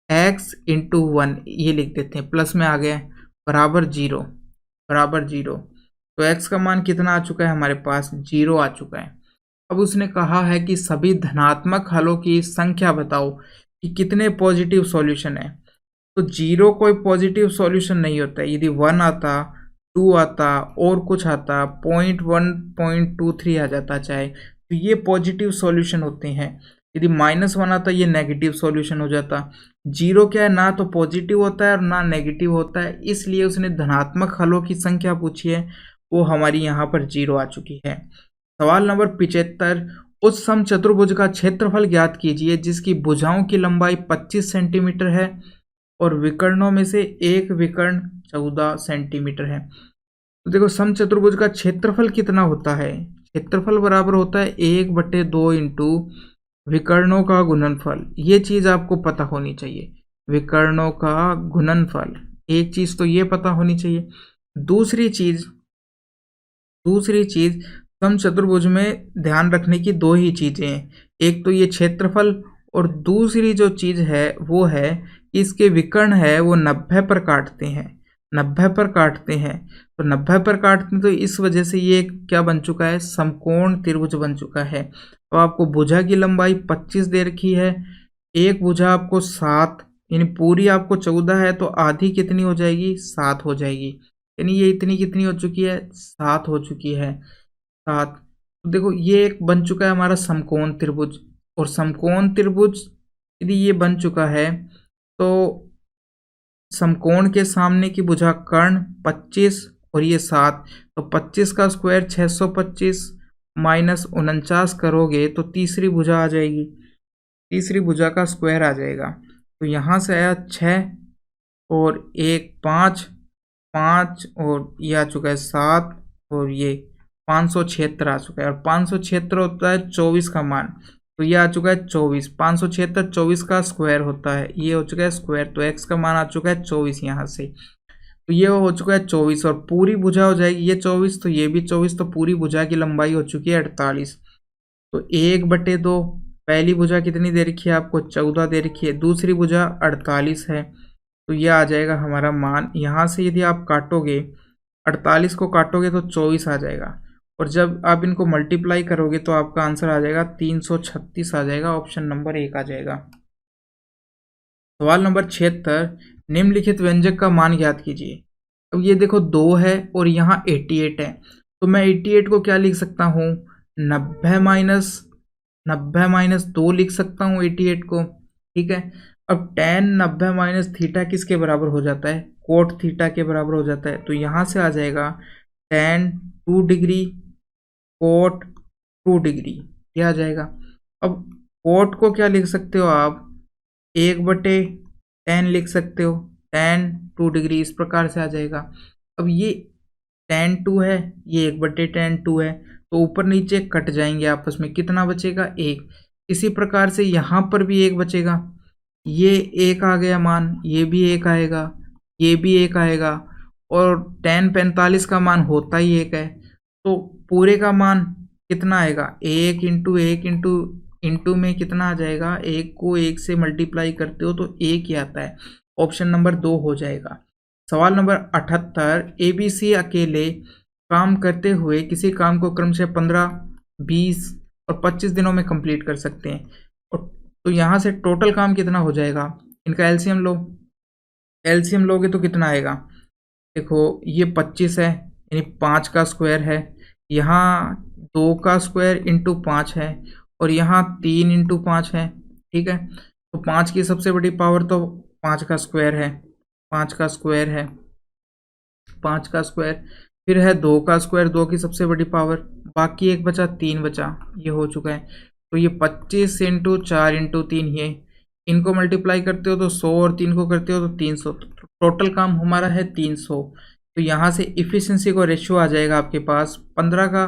x इंटू 1 ये लिख देते हैं, प्लस में आ गया बराबर 0, तो x का मान कितना आ चुका है हमारे पास, 0 आ चुका है। अब उसने कहा है कि सभी धनात्मक हलों की संख्या बताओ कि कितने पॉजिटिव सॉल्यूशन है। तो 0 कोई पॉजिटिव सॉल्यूशन नहीं होता है। यदि 1 आता, 2 आता और कुछ आता, 0.1 0.23 आ जाता चाहे, तो ये पॉजिटिव सॉल्यूशन होते हैं। यदि -1 आता ये नेगेटिव सॉल्यूशन हो जाता। 0 क्या है, ना तो पॉजिटिव होता है और ना नेगेटिव होता है, इसलिए उसने धनात्मक हलों की संख्या पूछी है, वो हमारी यहाँ पर 0 आ चुकी है। सवाल नंबर 75, उस समचतुर्भुज का क्षेत्रफल ज्ञात कीजिए जिसकी भुजाओं की लंबाई 25 सेंटीमीटर है और विकर्णों में से एक विकर्ण 14 सेंटीमीटर है। तो देखो समचतुर्भुज का क्षेत्रफल कितना होता है, क्षेत्रफल बराबर होता है 1/2 इंटू विकर्णों का गुणनफल। ये चीज़ आपको पता होनी चाहिए, विकर्णों का गुणनफल, एक चीज़ तो ये पता होनी चाहिए। दूसरी चीज़ समचतुर्भुज में ध्यान रखने की दो ही चीजें हैं, एक तो ये क्षेत्रफल और दूसरी जो चीज है वो है कि इसके विकर्ण है वो 90 पर काटते हैं, 90 पर काटते हैं। तो 90 पर काटते हैं तो इस वजह से ये क्या बन चुका है, समकोण त्रिभुज बन चुका है। तो आपको भुजा की लंबाई 25 दे रखी है, एक भुजा आपको 7 यानी पूरी आपको 14 है, तो आधी कितनी हो जाएगी, 7 हो जाएगी। यानी ये इतनी कितनी हो चुकी है, 7 हो चुकी है, 7। तो देखो ये एक बन चुका है हमारा समकोण त्रिभुज। और समकोण त्रिभुज यदि ये बन चुका है तो समकोण के सामने की भुजा कर्ण 25 और ये 7, तो 25 का स्क्वायर 625 माइनस 49 करोगे तो तीसरी भुजा आ जाएगी, तीसरी भुजा का स्क्वायर आ जाएगा। तो यहाँ से आया 6 और 1 5, 5 और ये आ चुका है 7 और ये 576 आ चुका है। और 576 होता है 24 का मान, तो ये आ चुका है 24, 576 24 का स्क्वायर होता है, ये हो चुका है स्क्वायर। तो x का मान आ चुका है 24 यहाँ से, तो ये हो चुका है 24 और पूरी भुजा हो जाएगी ये 24, तो ये भी 24, तो पूरी भुजा की लंबाई हो चुकी है 48। तो 1/2 पहली भुजा कितनी दे रखी है आपको, 14 दे रखी है, दूसरी भुजा 48 है, तो यह आ जाएगा हमारा मान। यहाँ से यदि आप काटोगे 48 को काटोगे तो 24 आ जाएगा, और जब आप इनको मल्टीप्लाई करोगे तो आपका आंसर आ जाएगा 336 आ जाएगा, ऑप्शन नंबर 1 आ जाएगा। सवाल नंबर 76, निम्नलिखित व्यंजक का मान ज्ञात कीजिए। अब ये देखो 2 है और यहाँ 88 है, तो मैं 88 को क्या लिख सकता हूँ, 90 माइनस 2 लिख सकता हूँ 88 को, ठीक है। अब tan 90 माइनस थीटा किसके बराबर हो जाता है, कोट थीटा के बराबर हो जाता है। तो यहाँ से आ जाएगा tan 2 डिग्री कोट 2 डिग्री, ये आ जाएगा। अब कोट को क्या लिख सकते हो आप, 1/tan लिख सकते हो, tan 2 डिग्री इस प्रकार से आ जाएगा। अब ये tan 2 है, ये 1/tan 2 है, तो ऊपर नीचे कट जाएंगे आपस में, कितना बचेगा, 1। इसी प्रकार से यहाँ पर भी 1 बचेगा, ये 1 आ गया मान, ये भी 1 आएगा, ये भी 1 आएगा, और tan 45 का मान होता ही 1 है, तो पूरे का मान कितना आएगा, 1 इंटू 1 इंटू में कितना आ जाएगा, 1 को 1 से मल्टीप्लाई करते हो तो 1 ही आता है, ऑप्शन नंबर 2 हो जाएगा। सवाल नंबर 78, ABC अकेले काम करते हुए किसी काम को क्रमशः 15, 20 और 25 दिनों में कंप्लीट कर सकते हैं। और तो यहाँ से टोटल काम कितना हो जाएगा, इनका एलसीएम लो, एलसीएम लोगे तो कितना आएगा, देखो ये 25 है यानी 5 का स्क्वायर है, यहाँ 2 का स्क्वायर इंटू 5 है, और यहाँ 3 इंटू 5 है, ठीक है। तो 5 की सबसे बड़ी पावर तो 5 का स्क्वायर है, 5 का स्क्वायर है, 5 का स्क्वायर, फिर है 2 का स्क्वायर, 2 की सबसे बड़ी पावर, बाकी 1 बचा, 3 बचा, ये हो चुका है। तो ये 25 इंटू 4 इंटू 3, ये इनको मल्टीप्लाई करते हो तो 100 और 3 को करते हो तो 300, तो टोटल काम हमारा है 300। तो यहाँ से इफ़िशिएंसी को रेशियो आ जाएगा आपके पास 15 का,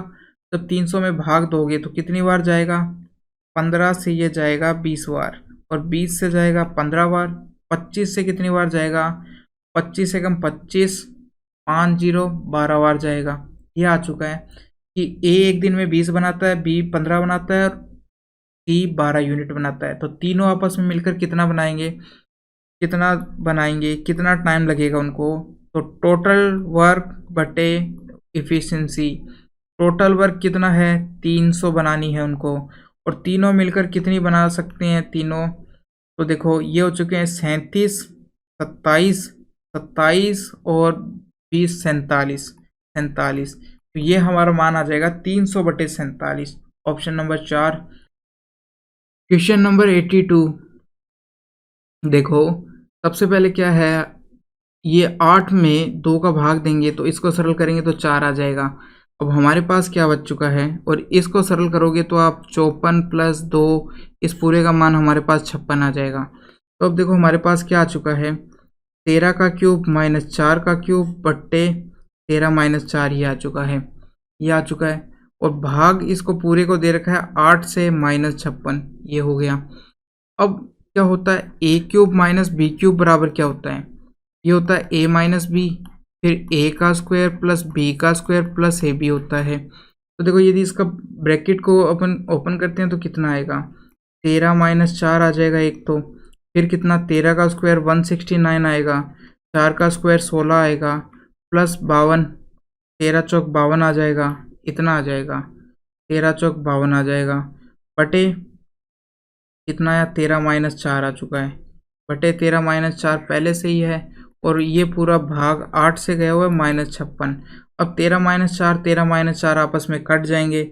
जब 300 में भाग दोगे तो कितनी बार जाएगा, 15 से ये जाएगा 20 बार, और 20 से जाएगा 15 बार, 25 से कितनी बार जाएगा, 25 से कम 25, 5 0 12 बार जाएगा। ये आ चुका है कि ए एक दिन में 20 बनाता है, बी 15 बनाता है, और सी 12 यूनिट बनाता है। तो तीनों आपस में मिलकर कितना बनाएंगे, कितना टाइम लगेगा उनको, तो टोटल वर्क बटे इफ़िशिएंसी, टोटल वर्क कितना है, 300 बनानी है उनको, और तीनों मिलकर कितनी बना सकते हैं तीनों, तो देखो ये हो चुके हैं 37, 27 और 20 47, तो ये हमारा मान आ जाएगा 300/47, ऑप्शन नंबर 4। क्वेश्चन नंबर 82, देखो सबसे पहले क्या है, ये 8 में 2 का भाग देंगे तो इसको सरल करेंगे तो 4 आ जाएगा। अब हमारे पास क्या बच चुका है, और इसको सरल करोगे तो आप 54 + 2, इस पूरे का मान हमारे पास 56 आ जाएगा। तो अब देखो हमारे पास क्या आ चुका है, 13 का क्यूब माइनस 4 का क्यूब बट्टे 13 माइनस 4, ये आ चुका है, ये आ चुका है, और भाग इसको पूरे को दे रखा है 8 से -56, ये हो गया। अब क्या होता है, a cube minus B cube बराबर क्या होता है, ये होता है a माइनस बी, फिर a का स्क्वायर प्लस b का स्क्वायर प्लस ab होता है। तो देखो यदि इसका ब्रैकेट को अपन ओपन करते हैं तो कितना आएगा, 13 माइनस 4 आ जाएगा एक तो, फिर कितना 13 का स्क्वायर 169 आएगा, 4 का स्क्वायर 16 आएगा, प्लस 52, 13 चौक 52 आ जाएगा, इतना आ जाएगा, 13 चौक 52 आ जाएगा, बटे कितना आया, 13 माइनस 4 आ चुका है, बटे 13 माइनस 4 पहले से ही है, और ये पूरा भाग 8 से गया हुआ है -56। अब 13 माइनस 4 13 माइनस 4 आपस में कट जाएंगे।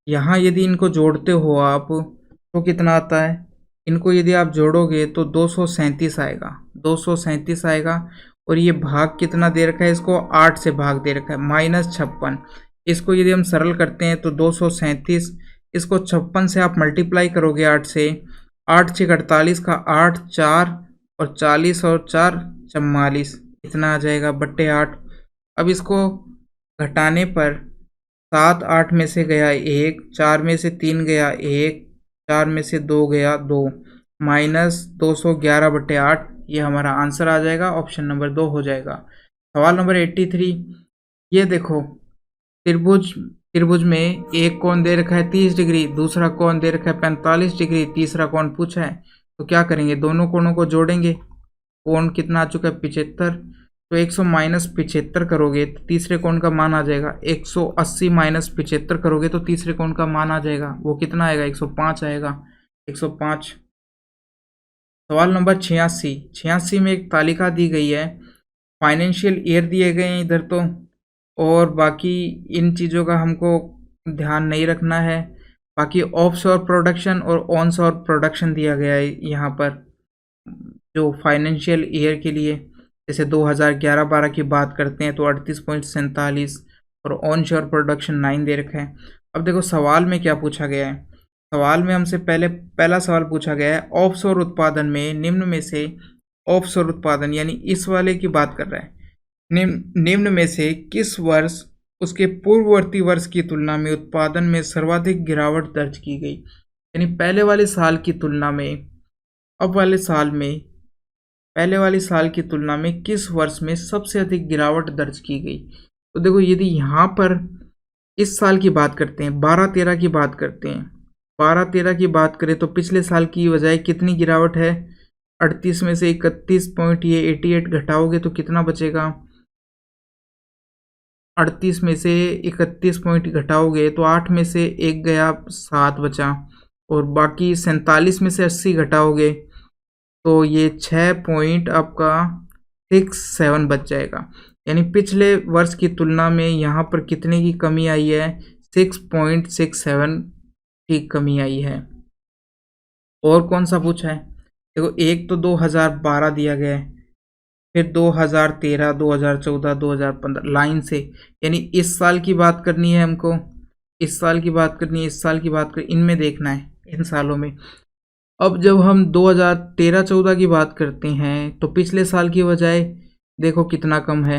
यहाँ यदि इनको जोड़ते हो आप तो कितना आता है, इनको यदि आप जोड़ोगे तो 237 आएगा, 237 आएगा। और ये भाग कितना दे रखा है, इसको 8 से भाग दे रखा है, -56। इसको यदि हम सरल करते हैं तो 237, इसको 56 से आप मल्टीप्लाई करोगे 8 से, 8 6 48 का 8 4 और 40 और 4 44, इतना आ जाएगा, बट्टे 8। अब इसको घटाने पर 7 8 में से गया 1, 4 में से 3 गया 1, 4 में से 2 गया 2, -211 बट्टे 8, ये हमारा आंसर आ जाएगा, ऑप्शन नंबर 2 हो जाएगा। सवाल नंबर 83, ये देखो त्रिभुज में एक कोण दे रखा है 30 डिग्री, दूसरा कोण दे रखा है 45 डिग्री, तीसरा कोण पूछा है, तो क्या करेंगे, दोनों कोणों को जोड़ेंगे। कोण कितना आ चुका है 75, तो 100 माइनस 75 करोगे तो तीसरे कोण का मान आ जाएगा 180, माइनस 75 करोगे तो तीसरे कोण का मान आ जाएगा, वो कितना आएगा, 105 आएगा, 105। सवाल नंबर 86 में एक तालिका दी गई है, फाइनेंशियल ईयर दिए गए हैं इधर तो, और बाकी इन चीज़ों का हमको ध्यान नहीं रखना है। बाकी ऑफशोर प्रोडक्शन और ऑनशोर प्रोडक्शन दिया गया है यहाँ पर, जो फाइनेंशियल ईयर के लिए, जैसे 2011-12 की बात करते हैं तो 38.47, और ऑनशोर प्रोडक्शन 9 दे रखा है। अब देखो सवाल में क्या पूछा गया है, सवाल में हमसे पहला सवाल पूछा गया है, ऑफशोर उत्पादन में निम्न में से, ऑफशोर उत्पादन यानी इस वाले की बात कर रहा है, निम्न में से किस वर्ष उसके पूर्ववर्ती वर्ष की तुलना में उत्पादन में सर्वाधिक गिरावट दर्ज की गई, यानी पहले वाले साल की तुलना में, अब वाले साल में, पहले वाले साल की तुलना में किस वर्ष में सबसे अधिक गिरावट दर्ज की गई। तो देखो यदि यहाँ पर इस साल की बात करते हैं, 12-13 की बात करते हैं, 12-13 की बात करें तो पिछले साल की बजाय कितनी गिरावट है, 38 में से 31 पॉइंट, ये 88 घटाओगे तो कितना बचेगा, 38 में से 31 पॉइंट घटाओगे तो 8 में से 1 गया, 7 बचा, और बाकी 47 में से 80 घटाओगे तो ये 6 पॉइंट आपका 67 बच जाएगा। यानी पिछले वर्ष की तुलना में यहाँ पर कितने की कमी आई है, 6.67 की कमी आई है। और कौन सा पूछा है, देखो एक तो 2012 दिया गया है, फिर 2013, 2014, 2015 लाइन से, यानी इस साल की बात करनी है हमको, इस साल की बात करनी है, इस साल की बात करनी, इनमें देखना है, इन सालों में। अब जब हम 2013-14 की बात करते हैं तो पिछले साल की बजाय देखो कितना कम है,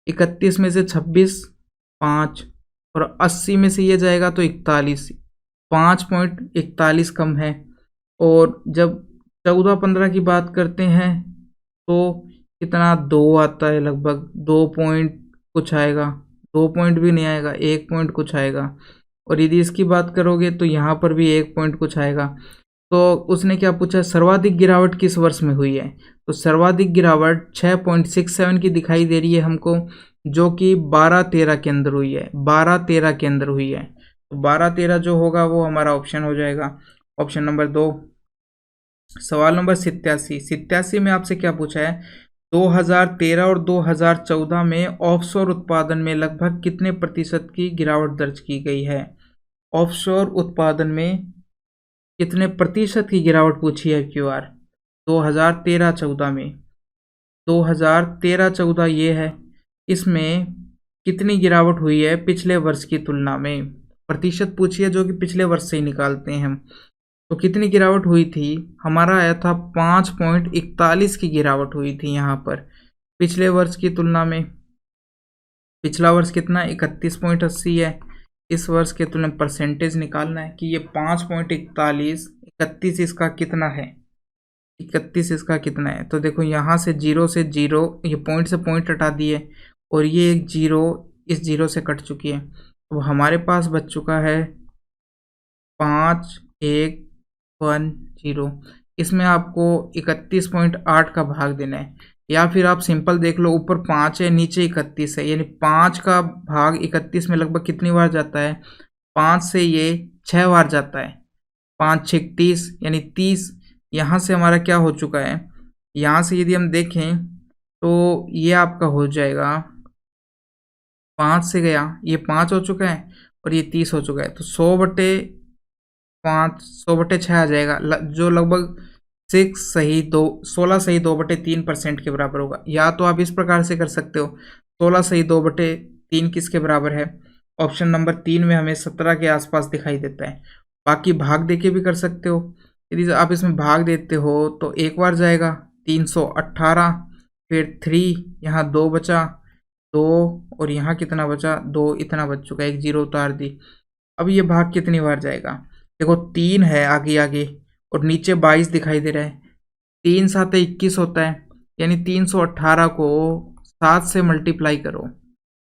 31 में से 26, 5, और 80 में से ये जाएगा तो 41, 5.41 कम है। और जब 14-15 की बात करते हैं तो कितना 2 आता है, लगभग 2 पॉइंट कुछ आएगा, 2 पॉइंट भी नहीं आएगा, 1 पॉइंट कुछ आएगा। और यदि इसकी बात करोगे तो यहाँ पर भी 1 पॉइंट कुछ आएगा। तो उसने क्या पूछा, सर्वाधिक गिरावट किस वर्ष में हुई है, तो सर्वाधिक गिरावट 6.67 की दिखाई दे रही है हमको, जो कि 12-13 के अंदर हुई है, 12-13 के अंदर हुई है। तो 12-13 जो होगा वो हमारा ऑप्शन हो जाएगा, ऑप्शन नंबर 2। सवाल नंबर 87 में आपसे क्या पूछा है, 2013 और 2014 में ऑफशोर उत्पादन में लगभग कितने प्रतिशत की गिरावट दर्ज की गई है। ऑफशोर उत्पादन में कितने प्रतिशत की गिरावट पूछी है क्यूआर, 2013-14 में, 2013-14 ये है, इसमें कितनी गिरावट हुई है पिछले वर्ष की तुलना में, प्रतिशत पूछी है जो कि पिछले वर्ष से ही निकालते हैं हम। तो कितनी गिरावट हुई थी, हमारा आया था 5.41 की गिरावट हुई थी यहाँ पर पिछले वर्ष की तुलना में। पिछला वर्ष कितना 31.80 है, इस वर्ष के तुलना परसेंटेज निकालना है कि ये 5.41, 31 इसका कितना है, 31 इसका कितना है। तो देखो यहाँ से 0 से 0, ये पॉइंट से पॉइंट हटा दिए, और ये एक 0 इस 0 से कट चुकी है, अब हमारे पास बच चुका है 5110। इसमें आपको 31.8 का भाग देना है, या फिर आप सिंपल देख लो, ऊपर 5 है नीचे 31 है, यानी 5 का भाग 31 में लगभग कितनी बार जाता है, 5 से ये 6 बार जाता है, 5 6 30 यानी 30। यहाँ से हमारा क्या हो चुका है, यहाँ से यदि हम देखें तो ये आपका हो जाएगा, 5 से गया ये 5 हो चुका है और ये 30 हो चुका है, तो 100/5 100/6 आ जाएगा, जो लगभग 16 सही 2/3% के बराबर होगा। या तो आप इस प्रकार से कर सकते हो, 16 सही 2/3 किसके बराबर है, ऑप्शन नंबर 3 में हमें 17 के आसपास दिखाई देता है। बाकी भाग देके भी कर सकते हो, यदि आप इसमें भाग देते हो तो एक बार जाएगा 318, फिर 3, यहाँ 2 बचा, 2 और यहाँ कितना बचा, 2, इतना बच चुका है, एक जीरो उतार दी। अब ये भाग कितनी बार जाएगा, देखो 3 है आगे आगे और नीचे 22 दिखाई दे रहा है, 3 7 21 होता है, यानी 318 को 7 से मल्टीप्लाई करो,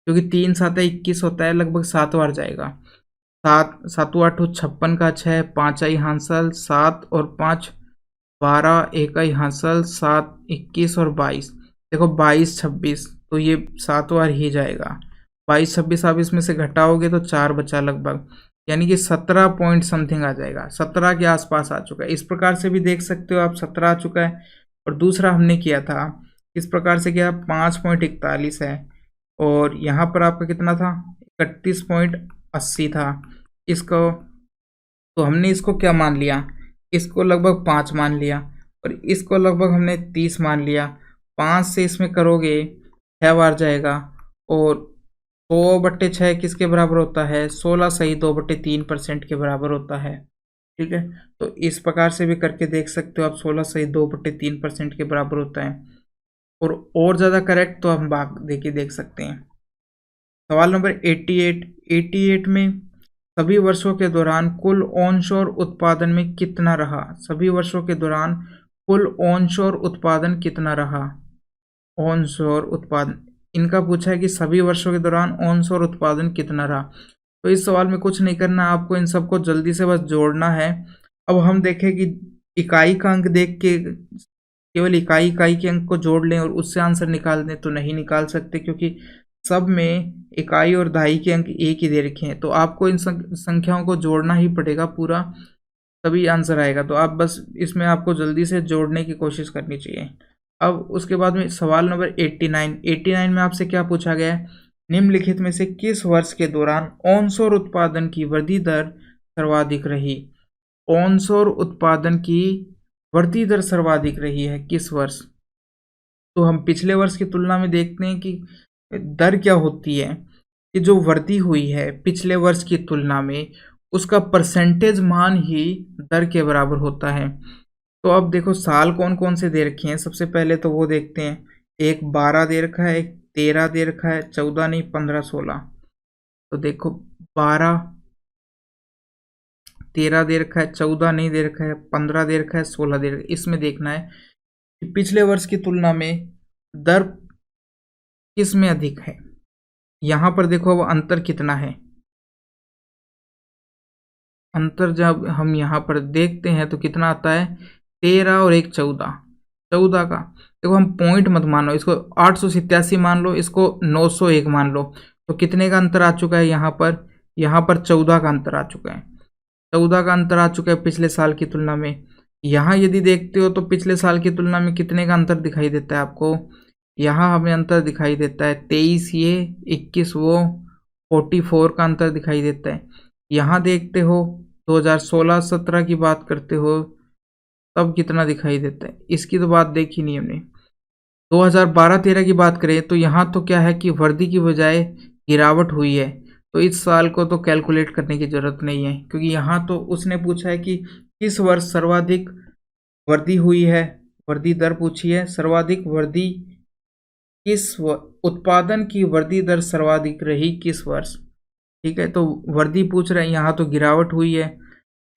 क्योंकि 3 7 21 होता है, लगभग 7 बार जाएगा। 7 7 8 56 का 6, 5 आई हांसल 7 और 5 12, 1 आई हांसल 7 21 और 22, देखो 22 26, तो ये 7 बार ही जाएगा। 22 26 आप इसमें से घटाओगे तो 4 बचा लगभग, यानी कि 17 पॉइंट समथिंग आ जाएगा, 17 के आसपास आ चुका है। इस प्रकार से भी देख सकते हो आप, 17 आ चुका है। और दूसरा हमने किया था इस प्रकार से किया, 5.41 है और यहाँ पर आपका कितना था, 31.80 था। इसको तो हमने इसको क्या मान लिया, इसको लगभग 5 मान लिया और इसको लगभग हमने 30 मान लिया। 5 से इसमें करोगे 6 बार जाएगा और 100/6 किसके बराबर होता है, 16 सही 2/3% के बराबर होता है। ठीक है, तो इस प्रकार से भी करके देख सकते हो आप, 16 सही 2/3% के बराबर होता है। और ज़्यादा करेक्ट तो हम भाग देके देख सकते हैं। सवाल नंबर 88 में सभी वर्षों के दौरान कुल ऑनशोर उत्पादन में कितना रहा, सभी वर्षों के दौरान कुल ऑनशोर उत्पादन कितना रहा। ऑनशोर उत्पादन इनका पूछा है कि सभी वर्षों के दौरान ऑनशोर उत्पादन कितना रहा। तो इस सवाल में कुछ नहीं करना, आपको इन सबको जल्दी से बस जोड़ना है। अब हम देखें कि इकाई का अंक देख के केवल इकाई के अंक को जोड़ लें और उससे आंसर निकाल दें तो नहीं निकाल सकते, क्योंकि सब में इकाई और दहाई के अंक एक ही दे रखे हैं। तो आपको इन संख्याओं को जोड़ना ही पड़ेगा पूरा, तभी आंसर आएगा। तो आप बस इसमें आपको जल्दी से जोड़ने की कोशिश करनी चाहिए। अब उसके बाद में सवाल नंबर 89 में आपसे क्या पूछा गया है, निम्नलिखित में से किस वर्ष के दौरान ऑनशोर उत्पादन की वृद्धि दर सर्वाधिक रही। ऑनशोर उत्पादन की वृद्धि दर सर्वाधिक रही है किस वर्ष। तो हम पिछले वर्ष की तुलना में देखते हैं कि दर क्या होती है, कि जो वृद्धि हुई है पिछले वर्ष की तुलना में उसका परसेंटेज मान ही दर के बराबर होता है। तो अब देखो साल कौन कौन से दे रखे हैं, सबसे पहले तो वो देखते हैं, एक 12 दे रखा है, एक 13 दे रखा है, 14 नहीं 15 16। तो देखो 12 13 दे रखा है, 14 नहीं दे रखा है, 15 दे रखा है, 16 दे रखा है। इसमें देखना है कि पिछले वर्ष की तुलना में दर किस में अधिक है। यहाँ पर देखो अब अंतर कितना है, अंतर जब हम यहाँ पर देखते हैं तो कितना आता है, 13 और 1 14 का। देखो हम पॉइंट मत मानो, इसको 887 मान लो, इसको 901 मान लो, तो कितने का अंतर आ चुका है यहाँ पर 14 का अंतर आ चुका है, 14 का अंतर आ चुका है पिछले साल की तुलना में। यहाँ यदि देखते हो तो पिछले साल की तुलना में कितने का अंतर दिखाई देता है आपको, यहाँ हमें अंतर दिखाई देता है 23 ये 21 वो 44 का अंतर दिखाई देता है। यहाँ देखते हो 2016-17 की बात करते हो तब कितना दिखाई देता है, इसकी तो बात देखी नहीं हमने। 2012-13 की बात करें तो यहाँ तो क्या है कि वृद्धि की बजाय गिरावट हुई है, तो इस साल को तो कैलकुलेट करने की ज़रूरत नहीं है, क्योंकि यहाँ तो उसने पूछा है कि किस वर्ष सर्वाधिक वृद्धि हुई है, वृद्धि दर पूछी है, सर्वाधिक वृद्धि किस उत्पादन की वृद्धि दर सर्वाधिक रही किस वर्ष। ठीक है, तो वृद्धि पूछ रहे हैं, यहाँ तो गिरावट हुई है,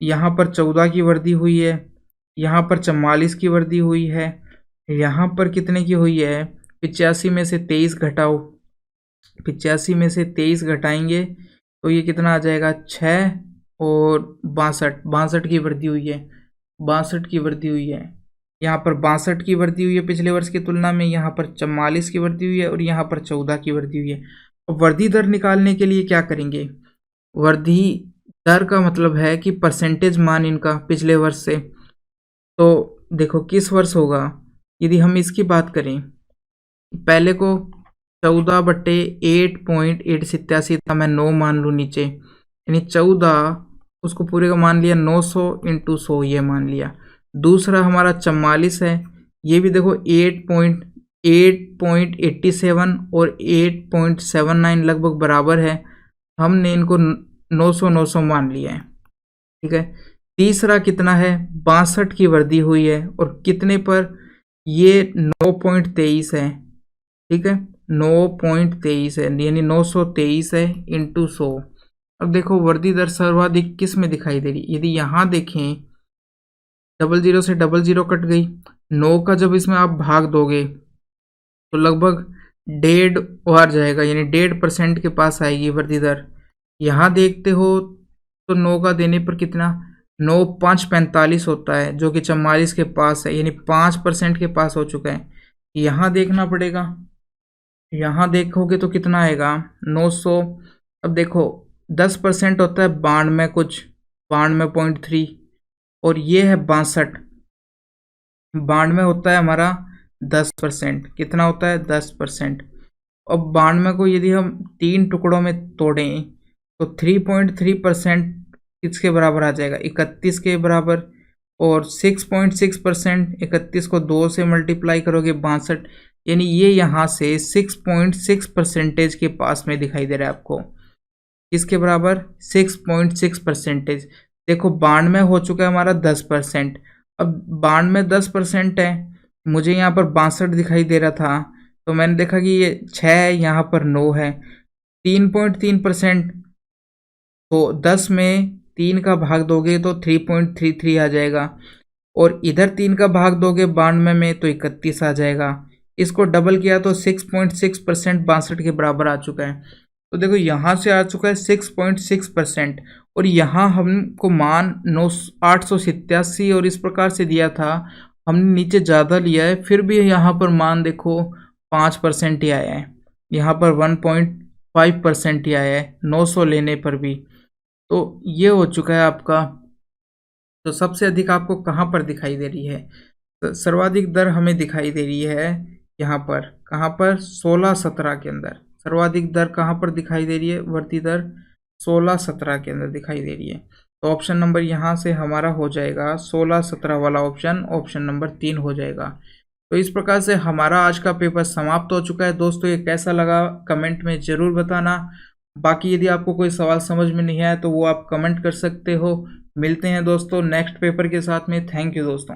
यहाँ पर 14 की वृद्धि हुई है, यहाँ पर 44 की वृद्धि हुई है, यहाँ पर कितने की हुई है, 85 में से 23 घटाओ, 85 में से 23 घटाएंगे तो ये कितना आ जाएगा 6 और 62 की वृद्धि हुई है, 62 की वृद्धि हुई है। यहाँ पर 62 की वृद्धि हुई है पिछले वर्ष की तुलना में, यहाँ पर 44 की वृद्धि हुई है और यहाँ पर 14 की वृद्धि हुई है। अब वृद्धि दर निकालने के लिए क्या करेंगे, वृद्धि दर का मतलब है कि परसेंटेज मान इनका पिछले वर्ष से। तो देखो किस वर्ष होगा, यदि हम इसकी बात करें, पहले को 14/8.887 था, मैं 9 मान लूँ नीचे, यानी 14 उसको पूरे का मान लिया, 900 × 100 ये मान लिया। दूसरा हमारा 44 है, ये भी देखो 8.87 और 8.79 लगभग बराबर है, हमने इनको 900 मान लिया है, ठीक है। तीसरा कितना है, 62 की वृद्धि हुई है और कितने पर, ये 9.23 है, ठीक है, 9.23 है, यानी 923 है × 100। अब देखो वृद्धि दर सर्वाधिक किस में दिखाई दे रही, यदि यहाँ देखें 00 से 00 कट गई, 9 का जब इसमें आप भाग दोगे तो लगभग 1.5 आ जाएगा, यानी 1.5% के पास आएगी वृद्धि दर। यहाँ देखते हो तो 9 का देने पर कितना, 9 5 45 होता है, जो कि 44 के पास है, यानी 5% के पास हो चुका है। यहाँ देखना पड़ेगा, यहाँ देखोगे तो कितना आएगा 900। अब देखो 10% होता है 92 कुछ, 92.3, और ये है 62, 92 होता है हमारा 10%, कितना होता है 10%। अब 92 को यदि हम 3 टुकड़ों में तोड़ें तो 3.3% किसके बराबर आ जाएगा, 31 के बराबर, और 6.6% 31 को 2 से मल्टीप्लाई करोगे 62, यानी ये यहाँ से 6.6% के पास में दिखाई दे रहा है आपको, किसके बराबर 6.6%। देखो 92 हो चुका है हमारा 10%, अब 92 10% है, मुझे यहाँ पर 62 दिखाई दे रहा था, तो मैंने देखा कि ये 6 है, यहाँ पर 9 है, 3.3%, तो 10 में 3 का भाग दोगे तो 3.33 आ जाएगा, और इधर 3 का भाग दोगे 92 में तो 31 आ जाएगा। इसको डबल किया तो 6.6% 62 के बराबर आ चुका है। तो देखो यहाँ से आ चुका है 6.6%, और यहाँ हमको मान 887 और इस प्रकार से दिया था, हमने नीचे ज़्यादा लिया है, फिर भी यहाँ पर मान देखो 5% ही आया है, यहाँ पर 1.5% ही आया है 900 लेने पर भी। तो ये हो चुका है आपका। तो सबसे अधिक आपको कहाँ पर दिखाई दे रही है, तो सर्वाधिक दर हमें दिखाई दे रही है यहाँ पर, कहाँ पर 16-17 के अंदर। सर्वाधिक दर कहाँ पर दिखाई दे रही है, वृद्धि दर 16-17 के अंदर दिखाई दे रही है। तो ऑप्शन नंबर यहाँ से हमारा हो जाएगा 16-17 वाला ऑप्शन, ऑप्शन नंबर 3 हो जाएगा। तो इस प्रकार से हमारा आज का पेपर समाप्त हो चुका है। दोस्तों ये कैसा लगा कमेंट में ज़रूर बताना। बाकी यदि आपको कोई सवाल समझ में नहीं आया तो वो आप कमेंट कर सकते हो। मिलते हैं दोस्तों नेक्स्ट पेपर के साथ में। थैंक यू दोस्तों।